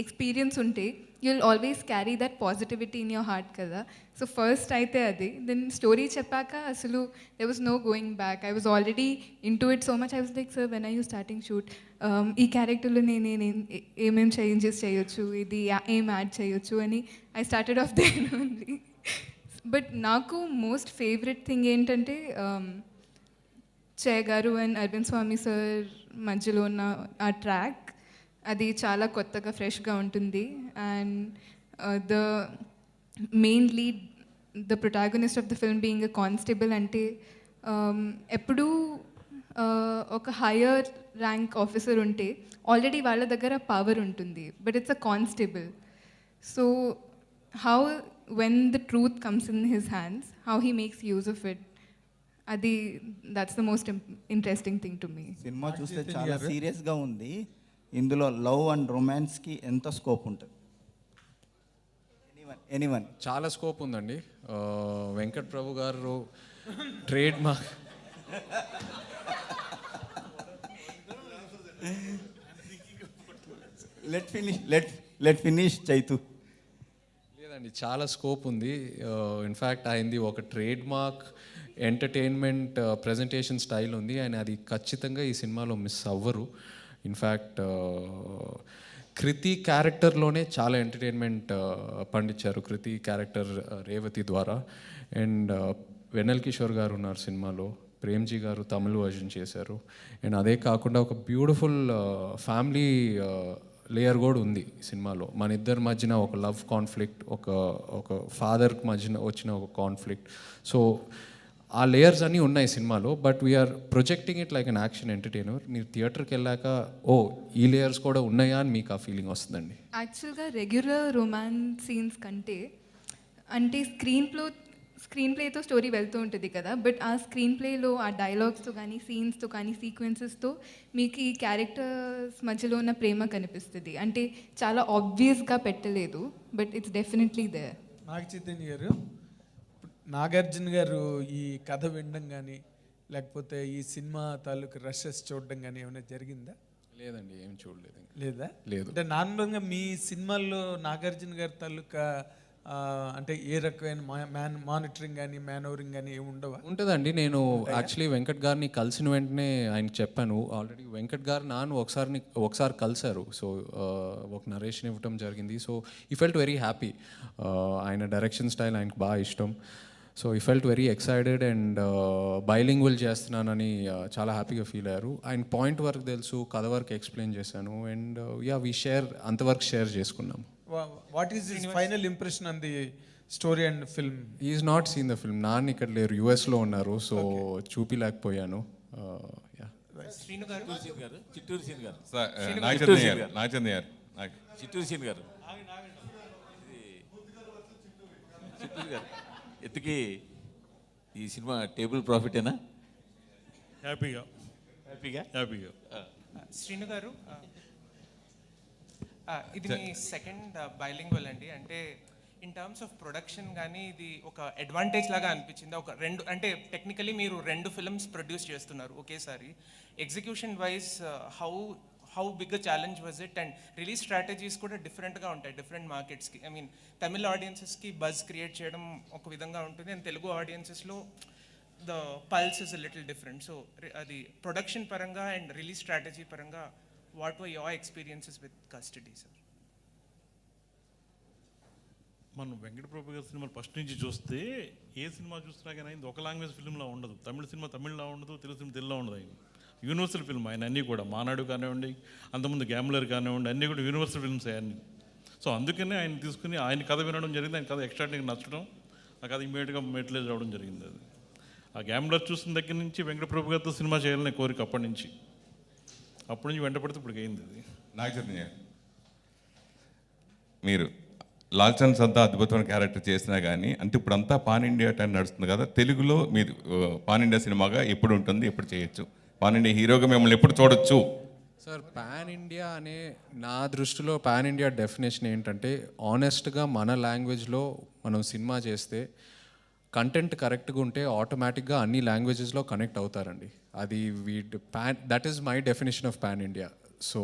ఎక్స్పీరియన్స్ ఉంటే you will always carry that positivity in your heart కదా. So first అయితే అది. దెన్ స్టోరీ చెప్పాక అసలు there was no going back. I was already into it so much. I was like, sir when I you starting shoot, ఈ క్యారెక్టర్లో నేను ఏమేమి changes చేయొచ్చు, ఇది ఏం యాడ్ చేయొచ్చు అని I started of their only. But నాకు మోస్ట్ ఫేవరెట్ థింగ్ ఏంటంటే చే గారు అండ్ అరవింద్ స్వామి సార్ మధ్యలో ఉన్న ఆ ట్రాక్, అది చాలా కొత్తగా ఫ్రెష్గా ఉంటుంది. And the main lead, the protagonist of the film being a constable అంటే ఎప్పుడూ ఒక హయ్యర్ ర్యాంక్ ఆఫీసర్ ఉంటే ఆల్రెడీ వాళ్ళ దగ్గర పవర్ ఉంటుంది, but it's a constable. So how when the truth comes in his hands, how he makes use of it, అది that's the most interesting thing to me. సినిమా చూస్తే చాలా సీరియస్గా ఉంది. ఇందులో లవ్ అండ్ రొమాన్స్కి ఎంత స్కోప్ ఉంటుంది? ఎనీవన్? చాలా స్కోప్ ఉందండి. వెంకట్ ప్రభు గారు trade mark let finish Chaitu. లేదండి, చాలా స్కోప్ ఉంది. ఇన్ఫ్యాక్ట్ ఆయనది ఒక trade mark entertainment presentation style ఉంది. ఆయన అది ఖచ్చితంగా ఈ సినిమాలో మిస్ అవ్వరు. ఇన్ఫ్యాక్ట్ కృతి క్యారెక్టర్లోనే చాలా ఎంటర్టైన్మెంట్ పండించారు కృతి క్యారెక్టర్ రేవతి ద్వారా. అండ్ వెన్నెల్ కిషోర్ గారు ఉన్నారు సినిమాలో, ప్రేమ్జీ గారు తమిళ్ వర్జన్ చేశారు. అండ్ అదే కాకుండా ఒక బ్యూటిఫుల్ ఫ్యామిలీ లేయర్ కూడా ఉంది ఈ సినిమాలో. మన ఇద్దరి మధ్యన ఒక లవ్ కాన్ఫ్లిక్ట్, ఒక ఫాదర్కి మధ్యన వచ్చిన ఒక కాన్ఫ్లిక్ట్. సో ఆ లేయర్స్ అన్నీ ఉన్నాయి సినిమాలో. But we're projecting it like an action entertainer. మీరు థియేటర్కి వెళ్ళాక ఈ లేయర్స్ కూడా ఉన్నాయా అని మీకు ఆ ఫీలింగ్ వస్తుందండి. యాక్చువల్గా రెగ్యులర్ రొమాన్స్ సీన్స్ కంటే అంటే స్క్రీన్ ప్లేతో స్టోరీ వెళ్తూ ఉంటుంది కదా, బట్ ఆ స్క్రీన్ ప్లేలో ఆ డైలాగ్స్తో కానీ సీన్స్తో కానీ సీక్వెన్సెస్తో మీకు ఈ క్యారెక్టర్స్ మధ్యలో ఉన్న ప్రేమ కనిపిస్తుంది. అంటే చాలా ఆబ్వియస్గా పెట్టలేదు, బట్ ఇట్స్ డెఫినెట్లీ దేర్. నాగ చైతన్య గారు, నాగార్జున గారు ఈ కథ వినడం కానీ లేకపోతే ఈ సినిమా తాలూకు రషెస్ చూడడం కానీ ఏమైనా జరిగిందా? లేదండి, ఏం చూడలేదు. లేదా? లేదు. అంటే నార్మల్గా మీ సినిమాల్లో నాగార్జున గారి తాలూకా అంటే ఏ రకమైన మానిటరింగ్ కానీ మేనోరింగ్ కానీ ఏమి ఉండవా? ఉంటుందండి. నేను యాక్చువల్లీ వెంకట్ గారిని కలిసిన వెంటనే ఆయనకి చెప్పాను. ఆల్రెడీ వెంకట్ గారు ఒకసారి కలిశారు. సో ఒక నరేషన్ ఇవ్వటం జరిగింది. సో ఈ ఫెల్ట్ వెరీ హ్యాపీ. ఆయన డైరెక్షన్ స్టైల్ ఆయనకు బాగా ఇష్టం. సో ఈ felt very excited and bilingual చేస్తున్నానని చాలా హ్యాపీగా ఫీల్ అయ్యారు. ఆయన పాయింట్ వరకు తెలుసు, కథ వరకు ఎక్స్ప్లెయిన్ చేశాను. అండ్ వీ షేర్, అంతవరకు షేర్ చేసుకున్నాం. What is his final impression on the story and film? He is not seen the film. నాన్న ఇక్కడ లేరు, యుఎస్లో ఉన్నారు. సో చూపిలేకపోయాను. శ్రీను గారు, చిత్తూరు సీన్ గారు, నాగచంద్ర గారు, చిత్తూరు సీన్ గారు, చిత్తూరు గారు ఎత్తుకి ఈ సినిమా టేబుల్ ప్రాఫిటేనా? హ్యాపీగా. శ్రీను గారు, ఇది మీ సెకండ్ బైలింగ్వల్ అండి. అంటే ఇన్ టర్మ్స్ ఆఫ్ ప్రొడక్షన్ కానీ ఇది ఒక అడ్వాంటేజ్ లాగా అనిపించింది. ఒక రెండు అంటే టెక్నికలీ మీరు 2 ఫిల్మ్స్ ప్రొడ్యూస్ చేస్తున్నారు ఒకేసారి. Execution wise how big a challenge was it? And release strategies కూడా డిఫరెంట్గా ఉంటాయి డిఫరెంట్ మార్కెట్స్కి. ఐ మీన్ తమిళ ఆడియన్సెస్కి బజ్ క్రియేట్ చేయడం ఒక విధంగా ఉంటుంది, అండ్ తెలుగు ఆడియన్సెస్లో the pulse is a little different. So అది ప్రొడక్షన్ పరంగా అండ్ రిలీజ్ స్ట్రాటజీ పరంగా what were your experiences with Custody, sir? మనం వెంకట ప్రభు గారి సినిమాలు ఫస్ట్ నుంచి చూస్తే ఏ సినిమా చూసినా కానీ ఇది ఒక లాంగ్వేజ్ ఫిల్మ్లా ఉండదు. తమిళ సినిమా తమిళ్లో ఉండదు, తెలుగు సినిమా తెలుగులో ఉండదు. ఆయన యూనివర్సల్ ఫిల్మ్. ఆయన అన్నీ కూడా మానాడు కానివ్వండి, అంతకుముందు గ్యామ్లర్ కానివ్వండి, అన్నీ కూడా యూనివర్సల్ ఫిల్మ్స్ అన్నీ. సో అందుకనే ఆయన తీసుకుని ఆయన కథ వినడం జరిగింది. ఆయన కథ ఎక్స్ట్రాడినరీగా నచ్చడం, ఆ కథ ఇమీడియట్గా మెట్లేజ్ రావడం జరిగింది. అది ఆ గ్యామ్లర్ చూసిన దగ్గర నుంచి వెంకట ప్రభు గారితో సినిమా చేయాలనే కోరిక అప్పటి నుంచి వెంటపడితే ఇప్పుడు అయింది. అది నాగచైతన్య మీరు లాల్చంద్ అంతా అద్భుతమైన క్యారెక్టర్ చేసినా కానీ అంటే ఇప్పుడు అంతా పాన్ ఇండియా టైం నడుస్తుంది కదా, తెలుగులో మీరు పాన్ ఇండియా సినిమాగా ఎప్పుడు ఉంటుంది, ఎప్పుడు చేయొచ్చు? పాన్ ఇండియా హీరోగా మిమ్మల్ని ఎప్పుడు చూడొచ్చు? సార్, పాన్ ఇండియా అనే నా దృష్టిలో పాన్ ఇండియా డెఫినేషన్ ఏంటంటే ఆనెస్ట్గా మన లాంగ్వేజ్లో మనం సినిమా చేస్తే కంటెంట్ కరెక్ట్గా ఉంటే ఆటోమేటిక్గా అన్ని లాంగ్వేజెస్లో కనెక్ట్ అవుతారండి. అది that is my definition of pan India. So